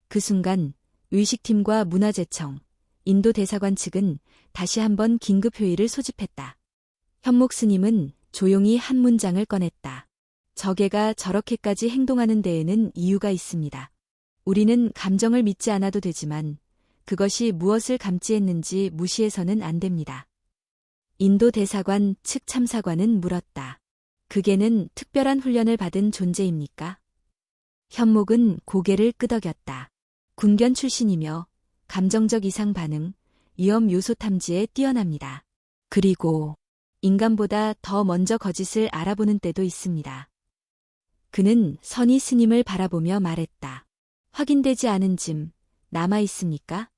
그 순간 의식팀과 문화재청, 인도 대사관 측은 다시 한번 긴급회의를 소집했다. 현목 스님은 조용히 한 문장을 꺼냈다. 저개가 저렇게까지 행동하는 데에는 이유가 있습니다. 우리는 감정을 믿지 않아도 되지만 그것이 무엇을 감지했는지 무시해서는 안 됩니다. 인도 대사관 측 참사관은 물었다. 그게는 특별한 훈련을 받은 존재입니까? 현목은 고개를 끄덕였다. 군견 출신이며 감정적 이상 반응, 위험 요소 탐지에 뛰어납니다. 그리고 인간보다 더 먼저 거짓을 알아보는 때도 있습니다. 그는 선희 스님을 바라보며 말했다. 확인되지 않은 짐 남아 있습니까?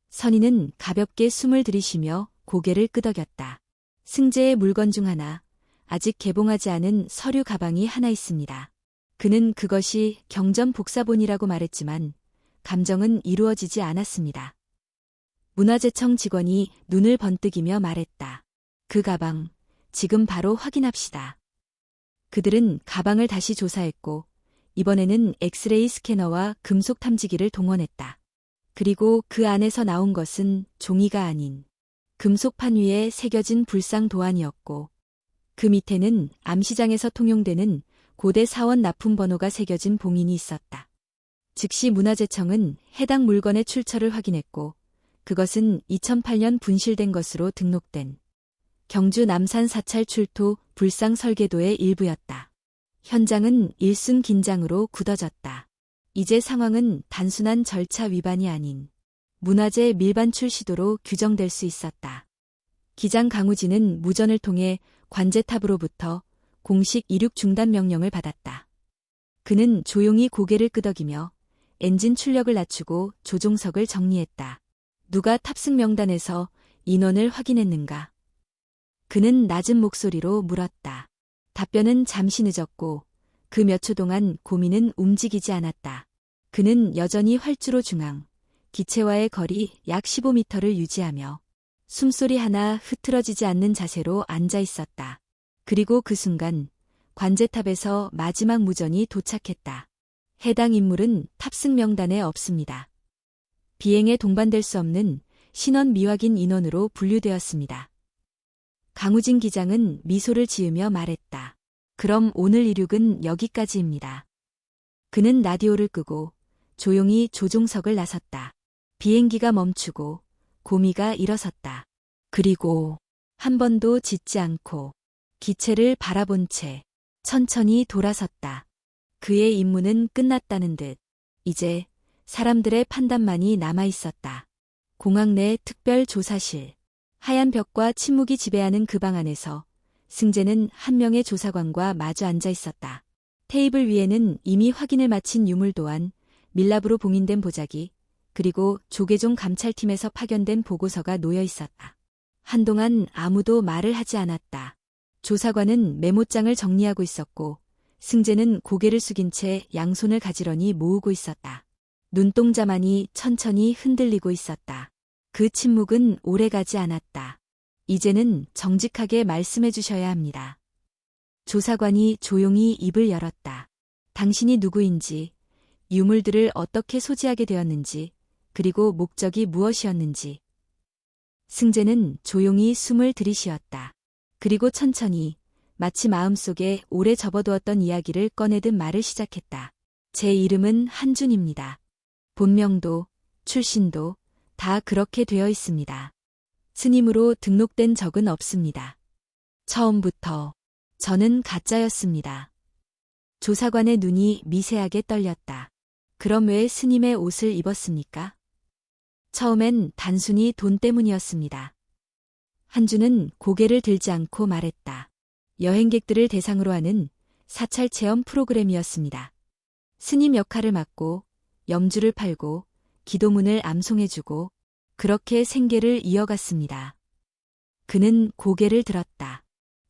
선희는 가볍게 숨을 들이쉬며 고개를 끄덕였다. 승재의 물건 중 하나, 아직 개봉하지 않은 서류 가방이 하나 있습니다. 그는 그것이 경전 복사본이라고 말했지만 감정은 이루어지지 않았습니다. 문화재청 직원이 눈을 번뜩이며 말했다. 그 가방, 지금 바로 확인합시다. 그들은 가방을 다시 조사했고 이번에는 엑스레이 스캐너와 금속 탐지기를 동원했다. 그리고 그 안에서 나온 것은 종이가 아닌 금속판 위에 새겨진 불상 도안이었고 그 밑에는 암시장에서 통용되는 고대 사원 납품 번호가 새겨진 봉인이 있었다. 즉시 문화재청은 해당 물건의 출처를 확인했고 그것은 2008년 분실된 것으로 등록된 경주 남산 사찰 출토 불상 설계도의 일부였다. 현장은 일순 긴장으로 굳어졌다. 이제 상황은 단순한 절차 위반이 아닌 문화재 밀반출 시도로 규정될 수 있었다. 기장 강우진은 무전을 통해 관제탑으로부터 공식 이륙 중단 명령을 받았다. 그는 조용히 고개를 끄덕이며 엔진 출력을 낮추고 조종석을 정리했다. 누가 탑승 명단에서 인원을 확인했는가? 그는 낮은 목소리로 물었다. 답변은 잠시 늦었고 그 몇 초 동안 고민은 움직이지 않았다. 그는 여전히 활주로 중앙, 기체와의 거리 약 15m를 유지하며 숨소리 하나 흐트러지지 않는 자세로 앉아 있었다. 그리고 그 순간 관제탑에서 마지막 무전이 도착했다. 해당 인물은 탑승 명단에 없습니다. 비행에 동반될 수 없는 신원 미확인 인원으로 분류되었습니다. 강우진 기장은 미소를 지으며 말했다. 그럼 오늘 이륙은 여기까지입니다. 그는 라디오를 끄고 조용히 조종석을 나섰다. 비행기가 멈추고 고미가 일어섰다. 그리고 한 번도 짖지 않고 기체를 바라본 채 천천히 돌아섰다. 그의 임무는 끝났다는 듯 이제 사람들의 판단만이 남아있었다. 공항 내 특별조사실. 하얀 벽과 침묵이 지배하는 그 방 안에서 승재는 한 명의 조사관과 마주 앉아 있었다. 테이블 위에는 이미 확인을 마친 유물도안, 밀랍으로 봉인된 보자기, 그리고 조계종 감찰팀에서 파견된 보고서가 놓여 있었다. 한동안 아무도 말을 하지 않았다. 조사관은 메모장을 정리하고 있었고 승재는 고개를 숙인 채 양손을 가지런히 모으고 있었다. 눈동자만이 천천히 흔들리고 있었다. 그 침묵은 오래가지 않았다. 이제는 정직하게 말씀해 주셔야 합니다. 조사관이 조용히 입을 열었다. 당신이 누구인지, 유물들을 어떻게 소지하게 되었는지, 그리고 목적이 무엇이었는지. 승재는 조용히 숨을 들이쉬었다. 그리고 천천히 마치 마음속에 오래 접어두었던 이야기를 꺼내듯 말을 시작했다. 제 이름은 한준입니다. 본명도, 출신도 다 그렇게 되어 있습니다. 스님으로 등록된 적은 없습니다. 처음부터 저는 가짜였습니다. 조사관의 눈이 미세하게 떨렸다. 그럼 왜 스님의 옷을 입었습니까? 처음엔 단순히 돈 때문이었습니다. 한준은 고개를 들지 않고 말했다. 여행객들을 대상으로 하는 사찰 체험 프로그램이었습니다. 스님 역할을 맡고 염주를 팔고 기도문을 암송해주고 그렇게 생계를 이어갔습니다. 그는 고개를 들었다.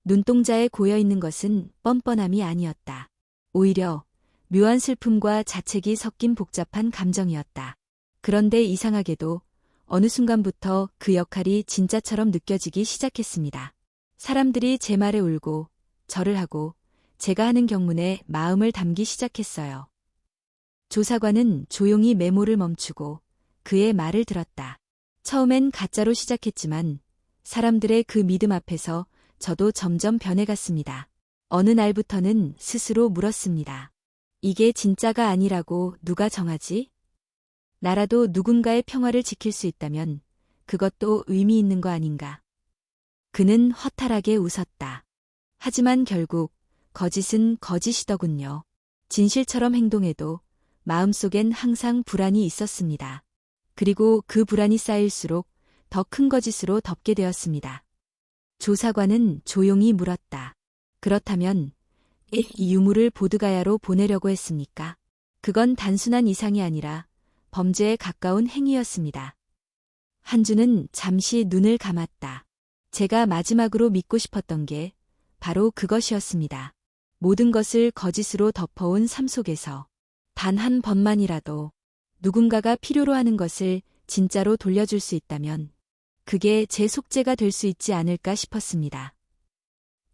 눈동자에 고여있는 것은 뻔뻔함이 아니었다. 오히려 묘한 슬픔과 자책이 섞인 복잡한 감정이었다. 그런데 이상하게도 어느 순간부터 그 역할이 진짜처럼 느껴지기 시작했습니다. 사람들이 제 말에 울고 절을 하고 제가 하는 경문에 마음을 담기 시작했어요. 조사관은 조용히 메모를 멈추고 그의 말을 들었다. 처음엔 가짜로 시작했지만 사람들의 그 믿음 앞에서 저도 점점 변해갔습니다. 어느 날부터는 스스로 물었습니다. 이게 진짜가 아니라고 누가 정하지? 나라도 누군가의 평화를 지킬 수 있다면 그것도 의미 있는 거 아닌가? 그는 허탈하게 웃었다. 하지만 결국 거짓은 거짓이더군요. 진실처럼 행동해도 마음속엔 항상 불안이 있었습니다. 그리고 그 불안이 쌓일수록 더 큰 거짓으로 덮게 되었습니다. 조사관은 조용히 물었다. 그렇다면 이 유물을 보드가야로 보내려고 했습니까? 그건 단순한 이상이 아니라 범죄에 가까운 행위였습니다. 한주는 잠시 눈을 감았다. 제가 마지막으로 믿고 싶었던 게 바로 그것이었습니다. 모든 것을 거짓으로 덮어온 삶 속에서 단 한 번만이라도 누군가가 필요로 하는 것을 진짜로 돌려줄 수 있다면 그게 제 속죄가 될 수 있지 않을까 싶었습니다.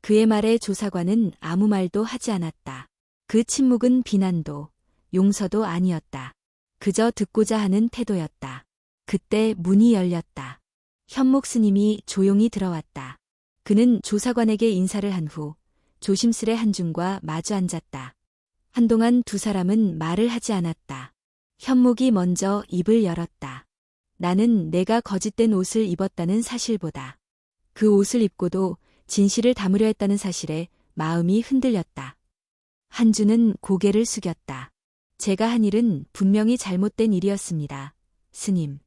그의 말에 조사관은 아무 말도 하지 않았다. 그 침묵은 비난도 용서도 아니었다. 그저 듣고자 하는 태도였다. 그때 문이 열렸다. 현목 스님이 조용히 들어왔다. 그는 조사관에게 인사를 한 후 조심스레 한중과 마주 앉았다. 한동안 두 사람은 말을 하지 않았다. 현목이 먼저 입을 열었다. 나는 내가 거짓된 옷을 입었다는 사실보다 그 옷을 입고도 진실을 담으려 했다는 사실에 마음이 흔들렸다. 한주는 고개를 숙였다. 제가 한 일은 분명히 잘못된 일이었습니다. 스님.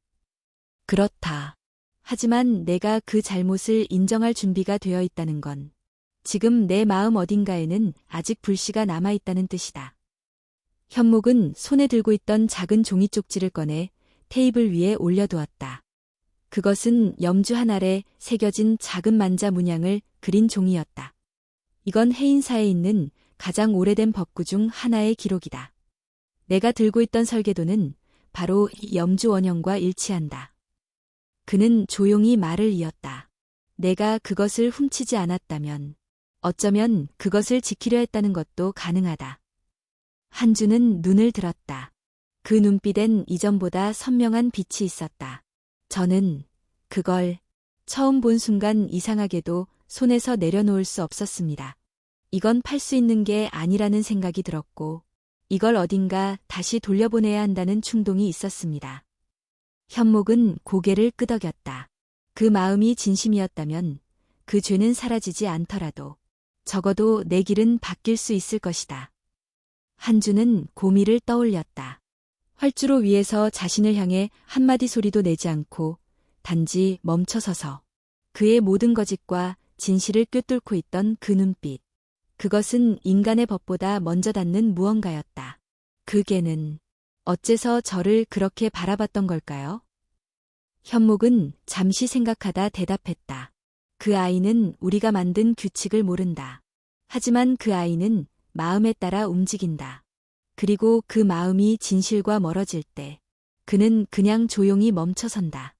그렇다. 하지만 내가 그 잘못을 인정할 준비가 되어 있다는 건 지금 내 마음 어딘가에는 아직 불씨가 남아있다는 뜻이다. 현목은 손에 들고 있던 작은 종이 쪽지를 꺼내 테이블 위에 올려두었다. 그것은 염주 한 알에 새겨진 작은 만자 문양을 그린 종이였다. 이건 해인사에 있는 가장 오래된 법구 중 하나의 기록이다. 내가 들고 있던 설계도는 바로 이 염주 원형과 일치한다. 그는 조용히 말을 이었다. 내가 그것을 훔치지 않았다면 어쩌면 그것을 지키려 했다는 것도 가능하다. 한주는 눈을 들었다. 그 눈빛엔 이전보다 선명한 빛이 있었다. 저는 그걸 처음 본 순간 이상하게도 손에서 내려놓을 수 없었습니다. 이건 팔 수 있는 게 아니라는 생각이 들었고 이걸 어딘가 다시 돌려보내야 한다는 충동이 있었습니다. 현목은 고개를 끄덕였다. 그 마음이 진심이었다면 그 죄는 사라지지 않더라도 적어도 내 길은 바뀔 수 있을 것이다. 한주는 고미를 떠올렸다. 활주로 위에서 자신을 향해 한마디 소리도 내지 않고 단지 멈춰서서 그의 모든 거짓과 진실을 꿰뚫고 있던 그 눈빛. 그것은 인간의 법보다 먼저 닿는 무언가였다. 그 개는 어째서 저를 그렇게 바라봤던 걸까요? 현목은 잠시 생각하다 대답했다. 그 아이는 우리가 만든 규칙을 모른다. 하지만 그 아이는 마음에 따라 움직인다. 그리고 그 마음이 진실과 멀어질 때 그는 그냥 조용히 멈춰선다.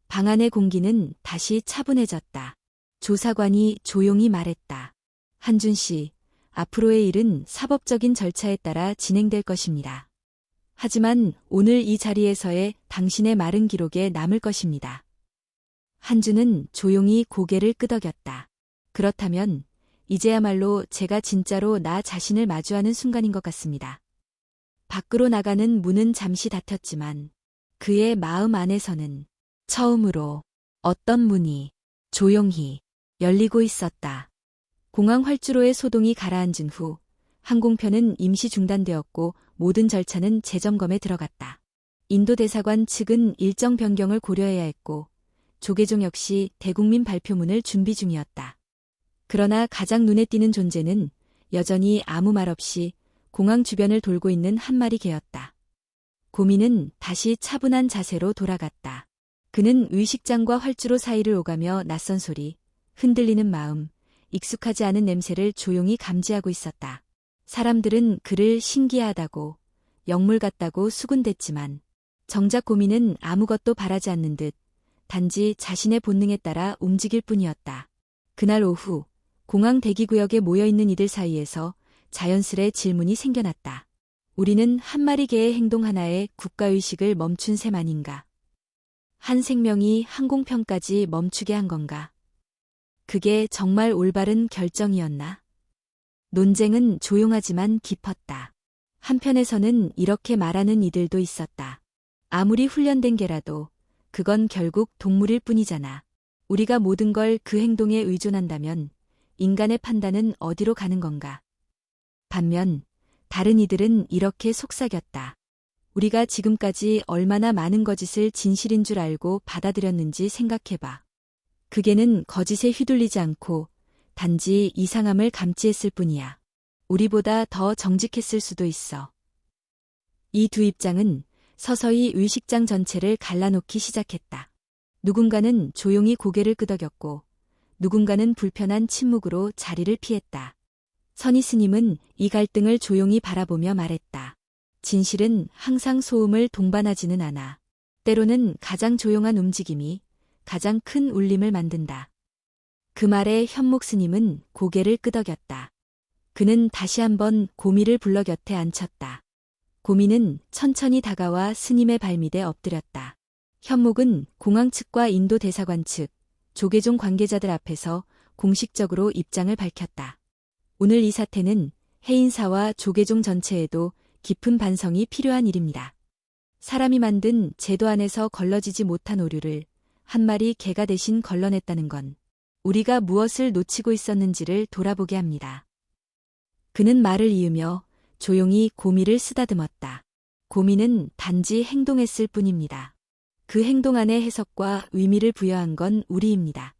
방 안의 공기는 다시 차분해졌다. 조사관이 조용히 말했다. 한준 씨, 앞으로의 일은 사법적인 절차에 따라 진행될 것입니다. 하지만 오늘 이 자리에서의 당신의 마른 기록에 남을 것입니다. 한주는 조용히 고개를 끄덕였다. 그렇다면 이제야말로 제가 진짜로 나 자신을 마주하는 순간인 것 같습니다. 밖으로 나가는 문은 잠시 닫혔지만 그의 마음 안에서는 처음으로 어떤 문이 조용히 열리고 있었다. 공항 활주로의 소동이 가라앉은 후 항공편은 임시 중단되었고 모든 절차는 재점검에 들어갔다. 인도 대사관 측은 일정 변경을 고려해야 했고 조계종 역시 대국민 발표문을 준비 중이었다. 그러나 가장 눈에 띄는 존재는 여전히 아무 말 없이 공항 주변을 돌고 있는 한 마리 개였다. 고민은 다시 차분한 자세로 돌아갔다. 그는 의식장과 활주로 사이를 오가며 낯선 소리, 흔들리는 마음, 익숙하지 않은 냄새를 조용히 감지하고 있었다. 사람들은 그를 신기하다고, 영물 같다고 수군댔지만 정작 고민은 아무것도 바라지 않는 듯 단지 자신의 본능에 따라 움직일 뿐이었다. 그날 오후 공항 대기구역에 모여있는 이들 사이에서 자연스레 질문이 생겨났다. 우리는 한 마리 개의 행동 하나에 국가의식을 멈춘 셈 아닌가? 한 생명이 항공편까지 멈추게 한 건가? 그게 정말 올바른 결정이었나? 논쟁은 조용하지만 깊었다. 한편에서는 이렇게 말하는 이들도 있었다. 아무리 훈련된 개라도 그건 결국 동물일 뿐이잖아. 우리가 모든 걸 그 행동에 의존한다면 인간의 판단은 어디로 가는 건가? 반면 다른 이들은 이렇게 속삭였다. 우리가 지금까지 얼마나 많은 거짓을 진실인 줄 알고 받아들였는지 생각해봐. 그게는 거짓에 휘둘리지 않고 단지 이상함을 감지했을 뿐이야. 우리보다 더 정직했을 수도 있어. 이 두 입장은 서서히 의식장 전체를 갈라놓기 시작했다. 누군가는 조용히 고개를 끄덕였고 누군가는 불편한 침묵으로 자리를 피했다. 선희 스님은 이 갈등을 조용히 바라보며 말했다. 진실은 항상 소음을 동반하지는 않아. 때로는 가장 조용한 움직임이 가장 큰 울림을 만든다. 그 말에 현목 스님은 고개를 끄덕였다. 그는 다시 한번 고미를 불러 곁에 앉혔다. 고미는 천천히 다가와 스님의 발밑에 엎드렸다. 현목은 공항 측과 인도 대사관 측, 조계종 관계자들 앞에서 공식적으로 입장을 밝혔다. 오늘 이 사태는 해인사와 조계종 전체에도 깊은 반성이 필요한 일입니다. 사람이 만든 제도 안에서 걸러지지 못한 오류를 한 마리 개가 대신 걸러냈다는 건 우리가 무엇을 놓치고 있었는지를 돌아보게 합니다. 그는 말을 이으며 조용히 고미를 쓰다듬었다. 고미는 단지 행동했을 뿐입니다. 그 행동 안의 해석과 의미를 부여한 건 우리입니다.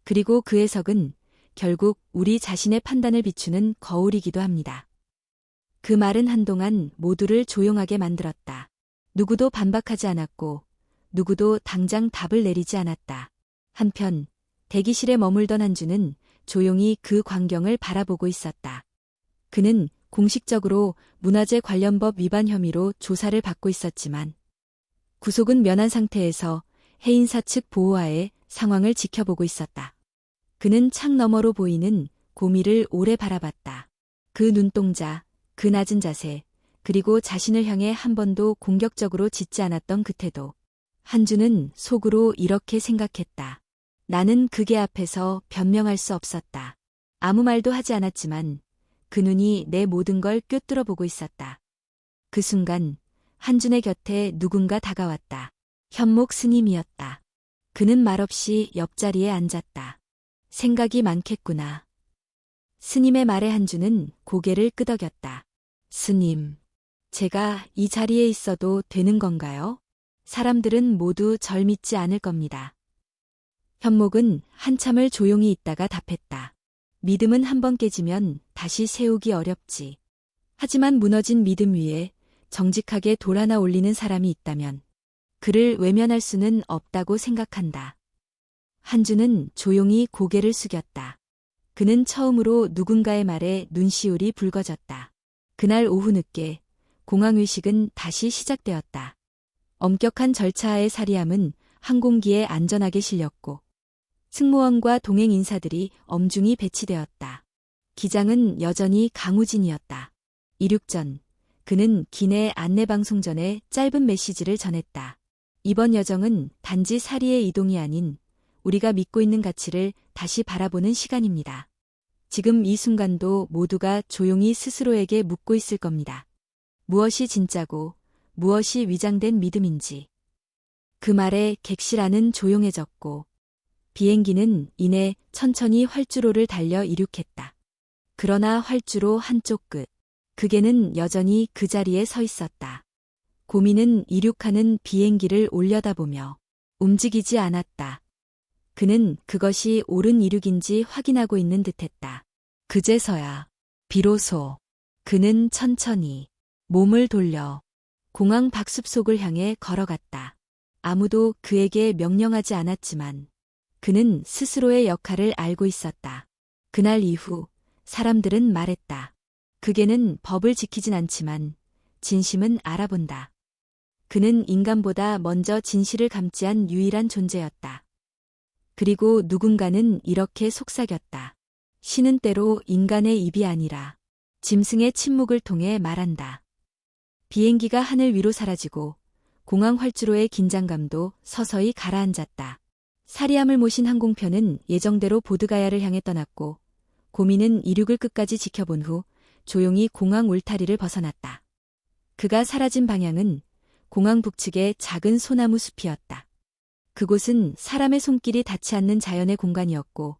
그리고 그 해석은 결국 우리 자신의 판단을 비추는 거울이기도 합니다. 그 말은 한동안 모두를 조용하게 만들었다. 누구도 반박하지 않았고 누구도 당장 답을 내리지 않았다. 한편 대기실에 머물던 한주는 조용히 그 광경을 바라보고 있었다. 그는 공식적으로 문화재 관련법 위반 혐의로 조사를 받고 있었지만 구속은 면한 상태에서 해인사 측 보호하에 상황을 지켜보고 있었다. 그는 창 너머로 보이는 고미를 오래 바라봤다. 그 눈동자, 그 낮은 자세, 그리고 자신을 향해 한 번도 공격적으로 짖지 않았던 그 태도. 한주는 속으로 이렇게 생각했다. 나는 그게 앞에서 변명할 수 없었다. 아무 말도 하지 않았지만 그 눈이 내 모든 걸 꿰뚫어 보고 있었다. 그 순간 한준의 곁에 누군가 다가왔다. 현목 스님이었다. 그는 말없이 옆자리에 앉았다. 생각이 많겠구나. 스님의 말에 한주는 고개를 끄덕였다. 스님, 제가 이 자리에 있어도 되는 건가요? 사람들은 모두 절 믿지 않을 겁니다. 현목은 한참을 조용히 있다가 답했다. 믿음은 한 번 깨지면 다시 세우기 어렵지. 하지만 무너진 믿음 위에 정직하게 돌 하나 올리는 사람이 있다면 그를 외면할 수는 없다고 생각한다. 한주는 조용히 고개를 숙였다. 그는 처음으로 누군가의 말에 눈시울이 붉어졌다. 그날 오후 늦게 공항의식은 다시 시작되었다. 엄격한 절차하에 사리함은 항공기에 안전하게 실렸고 승무원과 동행 인사들이 엄중히 배치되었다. 기장은 여전히 강우진이었다. 이륙 전 그는 기내 안내방송 전에 짧은 메시지를 전했다. 이번 여정은 단지 사리의 이동이 아닌 우리가 믿고 있는 가치를 다시 바라보는 시간입니다. 지금 이 순간도 모두가 조용히 스스로에게 묻고 있을 겁니다. 무엇이 진짜고 무엇이 위장된 믿음인지. 그 말에 객실 안은 조용해졌고 비행기는 이내 천천히 활주로를 달려 이륙했다. 그러나 활주로 한쪽 끝, 그게는 여전히 그 자리에 서 있었다. 고미는 이륙하는 비행기를 올려다보며 움직이지 않았다. 그는 그것이 옳은 이륙인지 확인하고 있는 듯했다. 그제서야 비로소 그는 천천히 몸을 돌려 공항 박숲속을 향해 걸어갔다. 아무도 그에게 명령하지 않았지만 그는 스스로의 역할을 알고 있었다. 그날 이후 사람들은 말했다. 그게는 법을 지키진 않지만 진심은 알아본다. 그는 인간보다 먼저 진실을 감지한 유일한 존재였다. 그리고 누군가는 이렇게 속삭였다. 신은 때로 인간의 입이 아니라 짐승의 침묵을 통해 말한다. 비행기가 하늘 위로 사라지고 공항 활주로의 긴장감도 서서히 가라앉았다. 사리함을 모신 항공편은 예정대로 보드가야를 향해 떠났고 고미는 이륙을 끝까지 지켜본 후 조용히 공항 울타리를 벗어났다. 그가 사라진 방향은 공항 북측의 작은 소나무 숲이었다. 그곳은 사람의 손길이 닿지 않는 자연의 공간이었고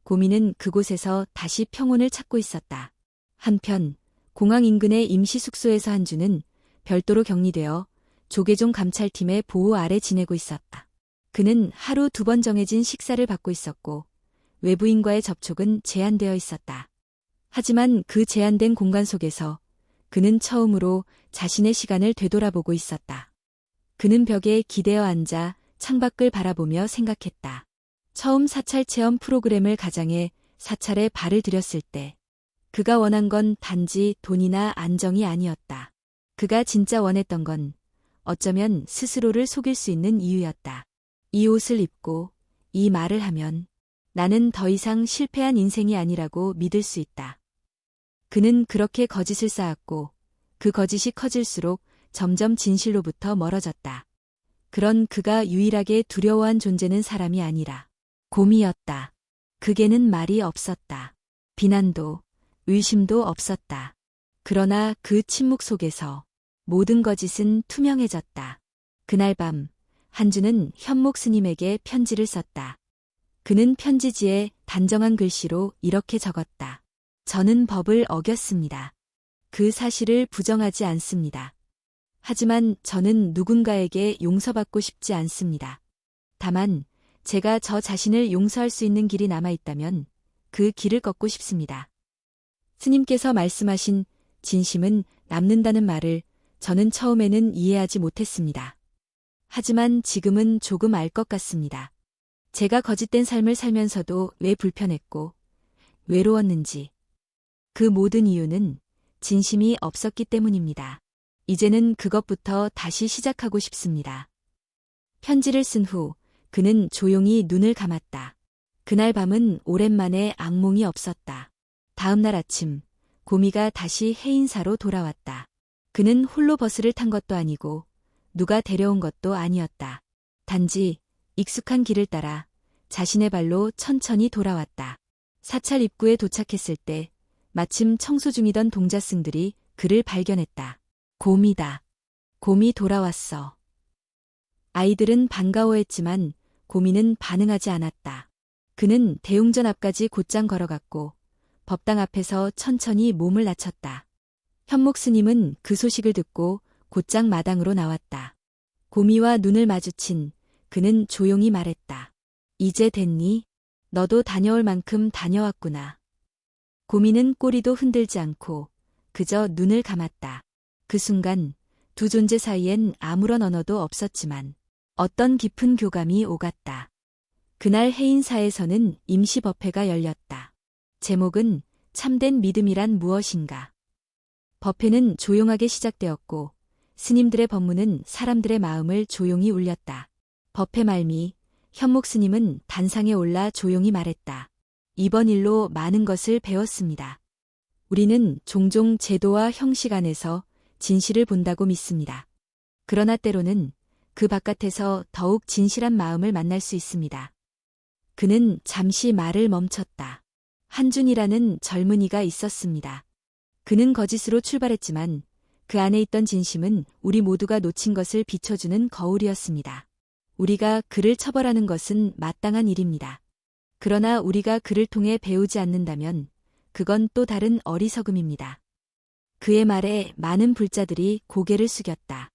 고미는 그곳에서 다시 평온을 찾고 있었다. 한편 공항 인근의 임시 숙소에서 한주는 별도로 격리되어 조계종 감찰팀의 보호 아래 지내고 있었다. 그는 하루 2번 정해진 식사를 받고 있었고 외부인과의 접촉은 제한되어 있었다. 하지만 그 제한된 공간 속에서 그는 처음으로 자신의 시간을 되돌아보고 있었다. 그는 벽에 기대어 앉아 창밖을 바라보며 생각했다. 처음 사찰 체험 프로그램을 가장해 사찰에 발을 들였을 때 그가 원한 건 단지 돈이나 안정이 아니었다. 그가 진짜 원했던 건 어쩌면 스스로를 속일 수 있는 이유였다. 이 옷을 입고 이 말을 하면 나는 더 이상 실패한 인생이 아니라고 믿을 수 있다. 그는 그렇게 거짓을 쌓았고 그 거짓이 커질수록 점점 진실로부터 멀어졌다. 그런 그가 유일하게 두려워한 존재는 사람이 아니라 곰이었다. 그게는 말이 없었다. 비난도 의심도 없었다. 그러나 그 침묵 속에서 모든 거짓은 투명해졌다. 그날 밤 한주는 현목 스님에게 편지를 썼다. 그는 편지지에 단정한 글씨로 이렇게 적었다. 저는 법을 어겼습니다. 그 사실을 부정하지 않습니다. 하지만 저는 누군가에게 용서받고 싶지 않습니다. 다만 제가 저 자신을 용서할 수 있는 길이 남아있다면 그 길을 걷고 싶습니다. 스님께서 말씀하신 진심은 남는다는 말을 저는 처음에는 이해하지 못했습니다. 하지만 지금은 조금 알 것 같습니다. 제가 거짓된 삶을 살면서도 왜 불편했고 외로웠는지 그 모든 이유는 진심이 없었기 때문입니다. 이제는 그것부터 다시 시작하고 싶습니다. 편지를 쓴 후 그는 조용히 눈을 감았다. 그날 밤은 오랜만에 악몽이 없었다. 다음 날 아침 고미가 다시 해인사로 돌아왔다. 그는 홀로 버스를 탄 것도 아니고 누가 데려온 것도 아니었다. 단지 익숙한 길을 따라 자신의 발로 천천히 돌아왔다. 사찰 입구에 도착했을 때 마침 청소 중이던 동자승들이 그를 발견했다. 고미다. 고미 돌아왔어. 아이들은 반가워했지만 고미는 반응하지 않았다. 그는 대웅전 앞까지 곧장 걸어갔고 법당 앞에서 천천히 몸을 낮췄다. 현목 스님은 그 소식을 듣고 곧장 마당으로 나왔다. 고미와 눈을 마주친 그는 조용히 말했다. 이제 됐니? 너도 다녀올 만큼 다녀왔구나. 고미는 꼬리도 흔들지 않고 그저 눈을 감았다. 그 순간 두 존재 사이엔 아무런 언어도 없었지만 어떤 깊은 교감이 오갔다. 그날 해인사에서는 임시법회가 열렸다. 제목은 참된 믿음이란 무엇인가. 법회는 조용하게 시작되었고 스님들의 법문은 사람들의 마음을 조용히 울렸다. 법회 말미 현목 스님은 단상에 올라 조용히 말했다. 이번 일로 많은 것을 배웠습니다. 우리는 종종 제도와 형식 안에서 진실을 본다고 믿습니다. 그러나 때로는 그 바깥에서 더욱 진실한 마음을 만날 수 있습니다. 그는 잠시 말을 멈췄다. 한준이라는 젊은이가 있었습니다. 그는 거짓으로 출발했지만 그 안에 있던 진심은 우리 모두가 놓친 것을 비춰주는 거울이었습니다. 우리가 그를 처벌하는 것은 마땅한 일입니다. 그러나 우리가 그를 통해 배우지 않는다면 그건 또 다른 어리석음입니다. 그의 말에 많은 불자들이 고개를 숙였다.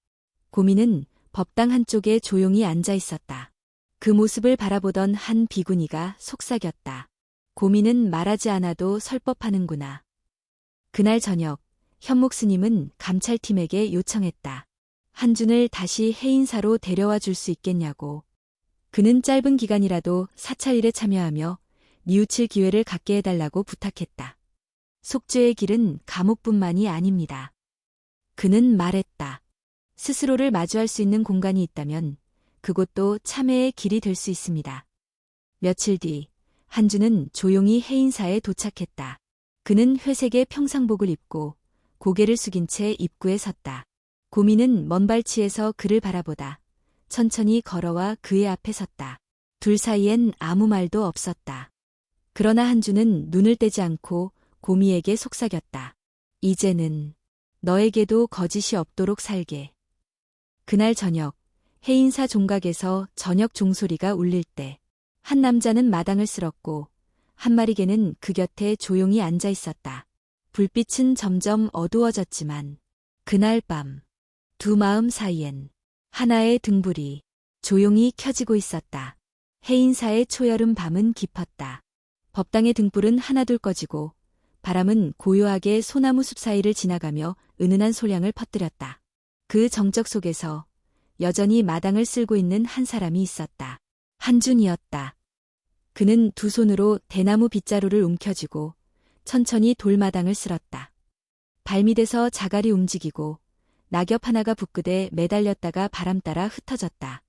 고미는 법당 한쪽에 조용히 앉아 있었다. 그 모습을 바라보던 한 비구니가 속삭였다. 고미는 말하지 않아도 설법하는구나. 그날 저녁 현목 스님은 감찰팀에게 요청했다. 한준을 다시 해인사로 데려와 줄 수 있겠냐고. 그는 짧은 기간이라도 사찰일에 참여하며 뉘우칠 기회를 갖게 해달라고 부탁했다. 속죄의 길은 감옥뿐만이 아닙니다. 그는 말했다. 스스로를 마주할 수 있는 공간이 있다면 그곳도 참회의 길이 될 수 있습니다. 며칠 뒤 한주는 조용히 해인사에 도착했다. 그는 회색의 평상복을 입고 고개를 숙인 채 입구에 섰다. 고미는 먼 발치에서 그를 바라보다 천천히 걸어와 그의 앞에 섰다. 둘 사이엔 아무 말도 없었다. 그러나 한주는 눈을 떼지 않고 고미에게 속삭였다. 이제는 너에게도 거짓이 없도록 살게. 그날 저녁 해인사 종각에서 저녁 종소리가 울릴 때 한 남자는 마당을 쓸었고 한 마리 개는 그 곁에 조용히 앉아 있었다. 불빛은 점점 어두워졌지만 그날 밤 두 마음 사이엔 하나의 등불이 조용히 켜지고 있었다. 해인사의 초여름 밤은 깊었다. 법당의 등불은 하나둘 꺼지고 바람은 고요하게 소나무 숲 사이를 지나가며 은은한 소량을 퍼뜨렸다. 그 정적 속에서 여전히 마당을 쓸고 있는 한 사람이 있었다. 한준이었다. 그는 두 손으로 대나무 빗자루를 움켜쥐고 천천히 돌마당을 쓸었다. 발밑에서 자갈이 움직이고 낙엽 하나가 붓끝에 매달렸다가 바람 따라 흩어졌다.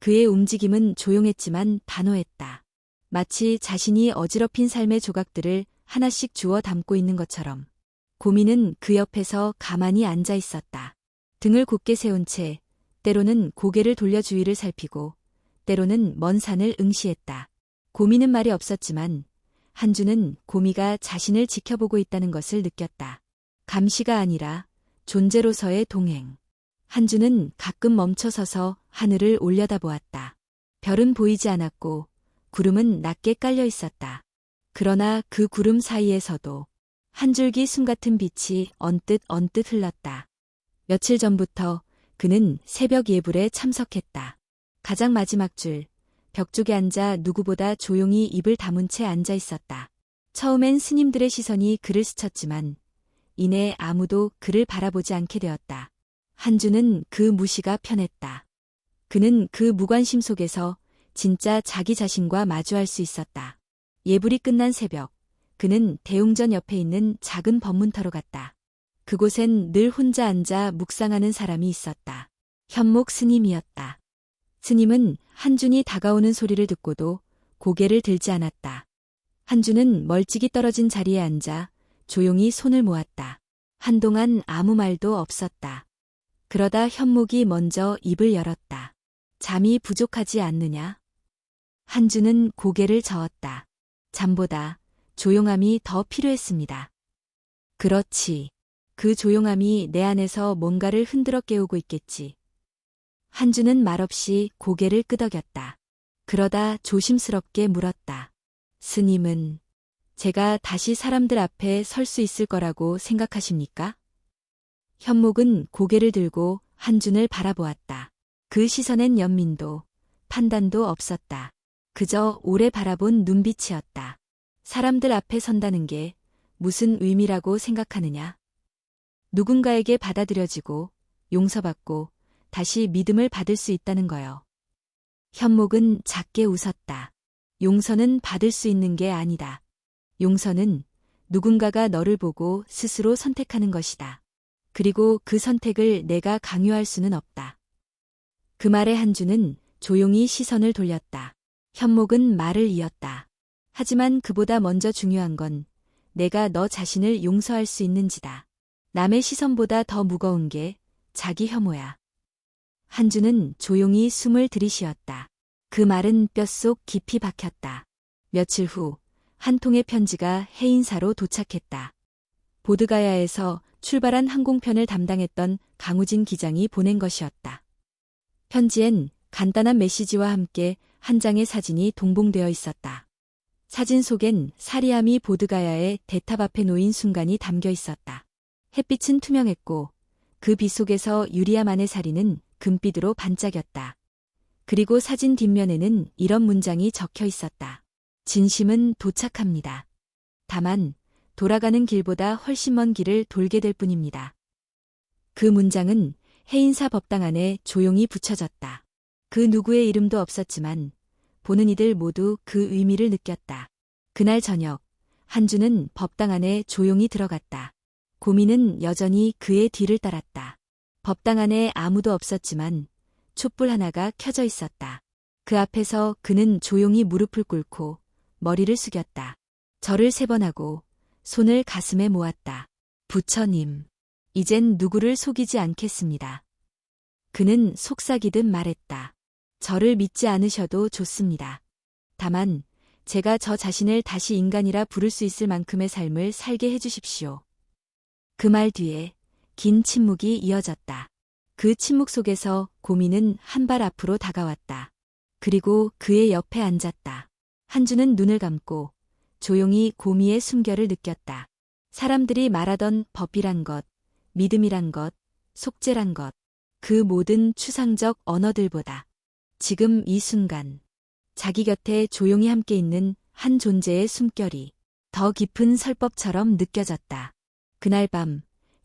그의 움직임은 조용했지만 단호했다. 마치 자신이 어지럽힌 삶의 조각들을 하나씩 주워 담고 있는 것처럼. 고민은 그 옆에서 가만히 앉아 있었다. 등을 곧게 세운 채 때로는 고개를 돌려 주위를 살피고 때로는 먼 산을 응시했다. 고미는 말이 없었지만 한주는 고미가 자신을 지켜보고 있다는 것을 느꼈다. 감시가 아니라 존재로서의 동행. 한주는 가끔 멈춰서서 하늘을 올려다보았다. 별은 보이지 않았고 구름은 낮게 깔려 있었다. 그러나 그 구름 사이에서도 한 줄기 숨 같은 빛이 언뜻 흘렀다. 며칠 전부터 그는 새벽 예불에 참석했다. 가장 마지막 줄, 벽 쪽에 앉아 누구보다 조용히 입을 다문 채 앉아 있었다. 처음엔 스님들의 시선이 그를 스쳤지만 이내 아무도 그를 바라보지 않게 되었다. 한주는 그 무시가 편했다. 그는 그 무관심 속에서 진짜 자기 자신과 마주할 수 있었다. 예불이 끝난 새벽, 그는 대웅전 옆에 있는 작은 법문터로 갔다. 그곳엔 늘 혼자 앉아 묵상하는 사람이 있었다. 현목 스님이었다. 스님은 한준이 다가오는 소리를 듣고도 고개를 들지 않았다. 한준은 멀찍이 떨어진 자리에 앉아 조용히 손을 모았다. 한동안 아무 말도 없었다. 그러다 현목이 먼저 입을 열었다. 잠이 부족하지 않느냐? 한준은 고개를 저었다. 잠보다 조용함이 더 필요했습니다. 그렇지. 그 조용함이 내 안에서 뭔가를 흔들어 깨우고 있겠지. 한주는 말없이 고개를 끄덕였다. 그러다 조심스럽게 물었다. 스님은 제가 다시 사람들 앞에 설 수 있을 거라고 생각하십니까? 현목은 고개를 들고 한준을 바라보았다. 그 시선엔 연민도 판단도 없었다. 그저 오래 바라본 눈빛이었다. 사람들 앞에 선다는 게 무슨 의미라고 생각하느냐? 누군가에게 받아들여지고 용서받고 다시 믿음을 받을 수 있다는 거요. 현목은 작게 웃었다. 용서는 받을 수 있는 게 아니다. 용서는 누군가가 너를 보고 스스로 선택하는 것이다. 그리고 그 선택을 내가 강요할 수는 없다. 그 말에 한주는 조용히 시선을 돌렸다. 현목은 말을 이었다. 하지만 그보다 먼저 중요한 건 내가 너 자신을 용서할 수 있는지다. 남의 시선보다 더 무거운 게 자기 혐오야. 한주는 조용히 숨을 들이쉬었다. 그 말은 뼛속 깊이 박혔다. 며칠 후 한 통의 편지가 해인사로 도착했다. 보드가야에서 출발한 항공편을 담당했던 강우진 기장이 보낸 것이었다. 편지엔 간단한 메시지와 함께 한 장의 사진이 동봉되어 있었다. 사진 속엔 사리함이 보드가야의 대탑 앞에 놓인 순간이 담겨 있었다. 햇빛은 투명했고 그 빛 속에서 유리암 안의 사리는 금빛으로 반짝였다. 그리고 사진 뒷면에는 이런 문장이 적혀 있었다. 진심은 도착합니다. 다만 돌아가는 길보다 훨씬 먼 길을 돌게 될 뿐입니다. 그 문장은 해인사 법당 안에 조용히 붙여졌다. 그 누구의 이름도 없었지만 보는 이들 모두 그 의미를 느꼈다. 그날 저녁 한주는 법당 안에 조용히 들어갔다. 고미는 여전히 그의 뒤를 따랐다. 법당 안에 아무도 없었지만 촛불 하나가 켜져 있었다. 그 앞에서 그는 조용히 무릎을 꿇고 머리를 숙였다. 절을 3번 하고 손을 가슴에 모았다. 부처님, 이젠 누구를 속이지 않겠습니다. 그는 속삭이듯 말했다. 저를 믿지 않으셔도 좋습니다. 다만 제가 저 자신을 다시 인간이라 부를 수 있을 만큼의 삶을 살게 해주십시오. 그 말 뒤에 긴 침묵이 이어졌다. 그 침묵 속에서 고미는 한 발 앞으로 다가왔다. 그리고 그의 옆에 앉았다. 한주는 눈을 감고 조용히 고미의 숨결을 느꼈다. 사람들이 말하던 법이란 것, 믿음이란 것, 속죄란 것, 그 모든 추상적 언어들보다 지금 이 순간 자기 곁에 조용히 함께 있는 한 존재의 숨결이 더 깊은 설법처럼 느껴졌다. 그날 밤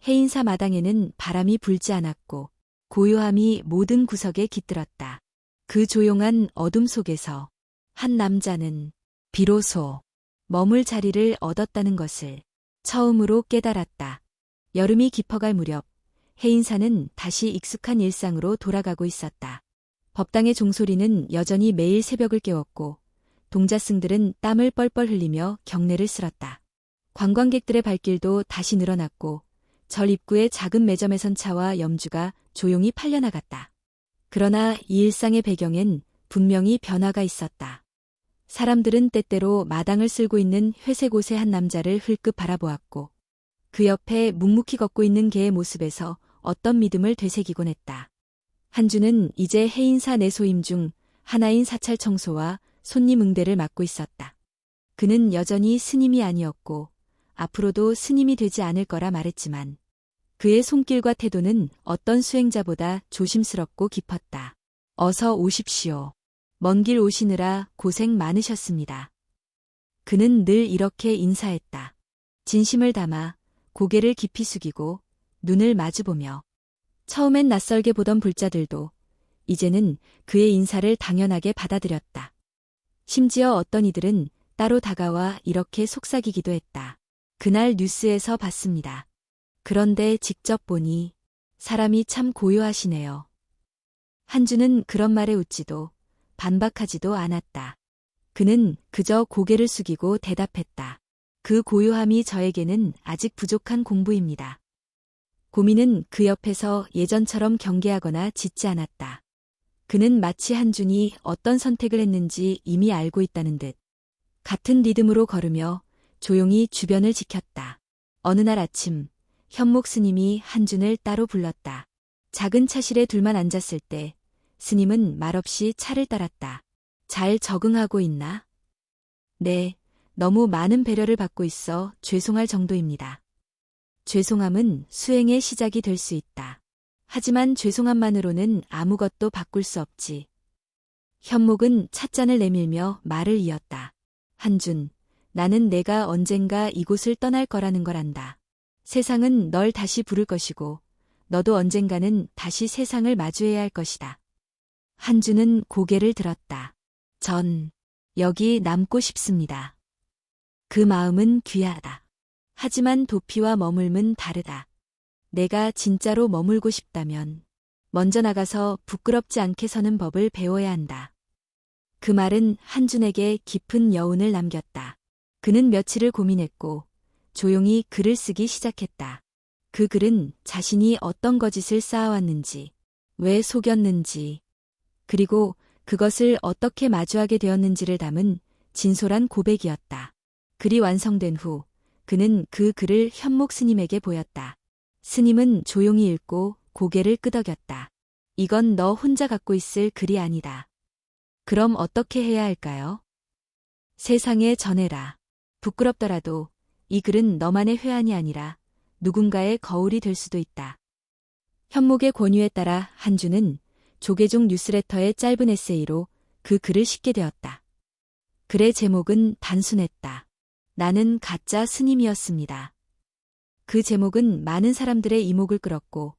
해인사 마당에는 바람이 불지 않았고 고요함이 모든 구석에 깃들었다. 그 조용한 어둠 속에서 한 남자는 비로소 머물 자리를 얻었다는 것을 처음으로 깨달았다. 여름이 깊어갈 무렵 해인사는 다시 익숙한 일상으로 돌아가고 있었다. 법당의 종소리는 여전히 매일 새벽을 깨웠고 동자승들은 땀을 뻘뻘 흘리며 경례를 쓸었다. 관광객들의 발길도 다시 늘어났고 절 입구의 작은 매점에 선 차와 염주가 조용히 팔려나갔다. 그러나 이 일상의 배경엔 분명히 변화가 있었다. 사람들은 때때로 마당을 쓸고 있는 회색 옷의 한 남자를 흘끗 바라보았고 그 옆에 묵묵히 걷고 있는 개의 모습에서 어떤 믿음을 되새기곤 했다. 한주는 이제 해인사 내소임 중 하나인 사찰 청소와 손님 응대를 맡고 있었다. 그는 여전히 스님이 아니었고 앞으로도 스님이 되지 않을 거라 말했지만 그의 손길과 태도는 어떤 수행자보다 조심스럽고 깊었다. 어서 오십시오. 먼 길 오시느라 고생 많으셨습니다. 그는 늘 이렇게 인사했다. 진심을 담아 고개를 깊이 숙이고 눈을 마주보며 처음엔 낯설게 보던 불자들도 이제는 그의 인사를 당연하게 받아들였다. 심지어 어떤 이들은 따로 다가와 이렇게 속삭이기도 했다. 그날 뉴스에서 봤습니다. 그런데 직접 보니 사람이 참 고요하시네요. 한주는 그런 말에 웃지도 반박하지도 않았다. 그는 그저 고개를 숙이고 대답했다. 그 고요함이 저에게는 아직 부족한 공부입니다. 고미는 그 옆에서 예전처럼 경계하거나 짖지 않았다. 그는 마치 한준이 어떤 선택을 했는지 이미 알고 있다는 듯 같은 리듬으로 걸으며 조용히 주변을 지켰다. 어느 날 아침 현목 스님이 한준을 따로 불렀다. 작은 차실에 둘만 앉았을 때 스님은 말없이 차를 따랐다. 잘 적응하고 있나? 네, 너무 많은 배려를 받고 있어 죄송할 정도입니다. 죄송함은 수행의 시작이 될 수 있다. 하지만 죄송함만으로는 아무것도 바꿀 수 없지. 현목은 찻잔을 내밀며 말을 이었다. 한준, 나는 내가 언젠가 이곳을 떠날 거라는 걸 안다. 세상은 널 다시 부를 것이고 너도 언젠가는 다시 세상을 마주해야 할 것이다. 한준은 고개를 들었다. 전 여기 남고 싶습니다. 그 마음은 귀하다. 하지만 도피와 머물면 다르다. 내가 진짜로 머물고 싶다면 먼저 나가서 부끄럽지 않게 서는 법을 배워야 한다. 그 말은 한준에게 깊은 여운을 남겼다. 그는 며칠을 고민했고 조용히 글을 쓰기 시작했다. 그 글은 자신이 어떤 거짓을 쌓아왔는지, 왜 속였는지, 그리고 그것을 어떻게 마주하게 되었는지를 담은 진솔한 고백이었다. 글이 완성된 후 그는 그 글을 현목 스님에게 보였다. 스님은 조용히 읽고 고개를 끄덕였다. 이건 너 혼자 갖고 있을 글이 아니다. 그럼 어떻게 해야 할까요? 세상에 전해라. 부끄럽더라도 이 글은 너만의 회한이 아니라 누군가의 거울이 될 수도 있다. 현목의 권유에 따라 한주는 조계종 뉴스레터의 짧은 에세이로 그 글을 싣게 되었다. 글의 제목은 단순했다. 나는 가짜 스님이었습니다. 그 제목은 많은 사람들의 이목을 끌었고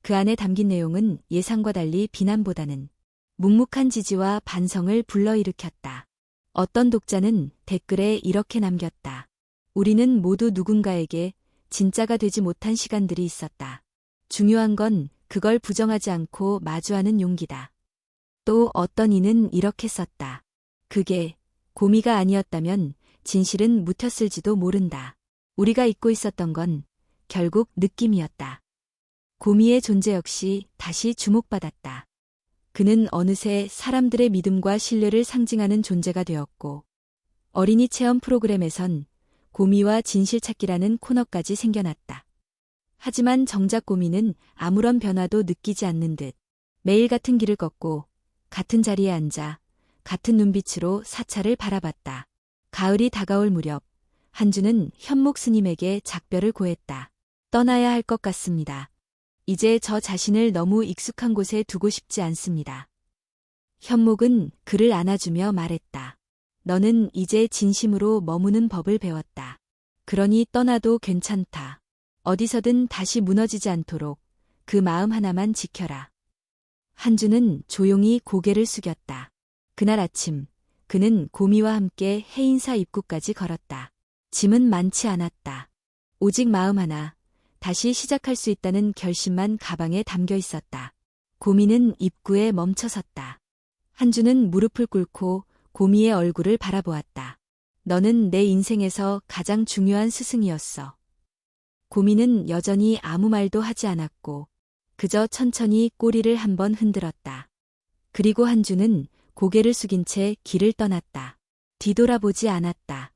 그 안에 담긴 내용은 예상과 달리 비난보다는 묵묵한 지지와 반성을 불러일으켰다. 어떤 독자는 댓글에 이렇게 남겼다. 우리는 모두 누군가에게 진짜가 되지 못한 시간들이 있었다. 중요한 건 그걸 부정하지 않고 마주하는 용기다. 또 어떤 이는 이렇게 썼다. 그게 고미가 아니었다면 진실은 묻혔을지도 모른다. 우리가 잊고 있었던 건 결국 느낌이었다. 고미의 존재 역시 다시 주목받았다. 그는 어느새 사람들의 믿음과 신뢰를 상징하는 존재가 되었고 어린이 체험 프로그램에선 고미와 진실 찾기라는 코너까지 생겨났다. 하지만 정작 고민은 아무런 변화도 느끼지 않는 듯 매일 같은 길을 걷고 같은 자리에 앉아 같은 눈빛으로 사찰을 바라봤다. 가을이 다가올 무렵 한주는 현목 스님에게 작별을 고했다. 떠나야 할 것 같습니다. 이제 저 자신을 너무 익숙한 곳에 두고 싶지 않습니다. 현목은 그를 안아주며 말했다. 너는 이제 진심으로 머무는 법을 배웠다. 그러니 떠나도 괜찮다. 어디서든 다시 무너지지 않도록 그 마음 하나만 지켜라. 한주는 조용히 고개를 숙였다. 그날 아침 그는 고미와 함께 해인사 입구까지 걸었다. 짐은 많지 않았다. 오직 마음 하나, 다시 시작할 수 있다는 결심만 가방에 담겨 있었다. 고미는 입구에 멈춰섰다. 한주는 무릎을 꿇고 고미의 얼굴을 바라보았다. 너는 내 인생에서 가장 중요한 스승이었어. 고미는 여전히 아무 말도 하지 않았고 그저 천천히 꼬리를 한번 흔들었다. 그리고 한주는 고개를 숙인 채 길을 떠났다. 뒤돌아보지 않았다.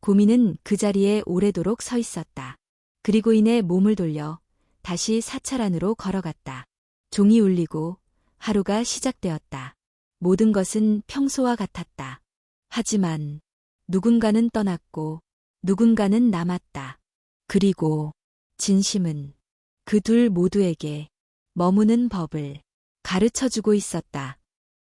고미는 그 자리에 오래도록 서 있었다. 그리고 이내 몸을 돌려 다시 사찰 안으로 걸어갔다. 종이 울리고 하루가 시작되었다. 모든 것은 평소와 같았다. 하지만 누군가는 떠났고 누군가는 남았다. 그리고 진심은 그 둘 모두에게 머무는 법을 가르쳐주고 있었다.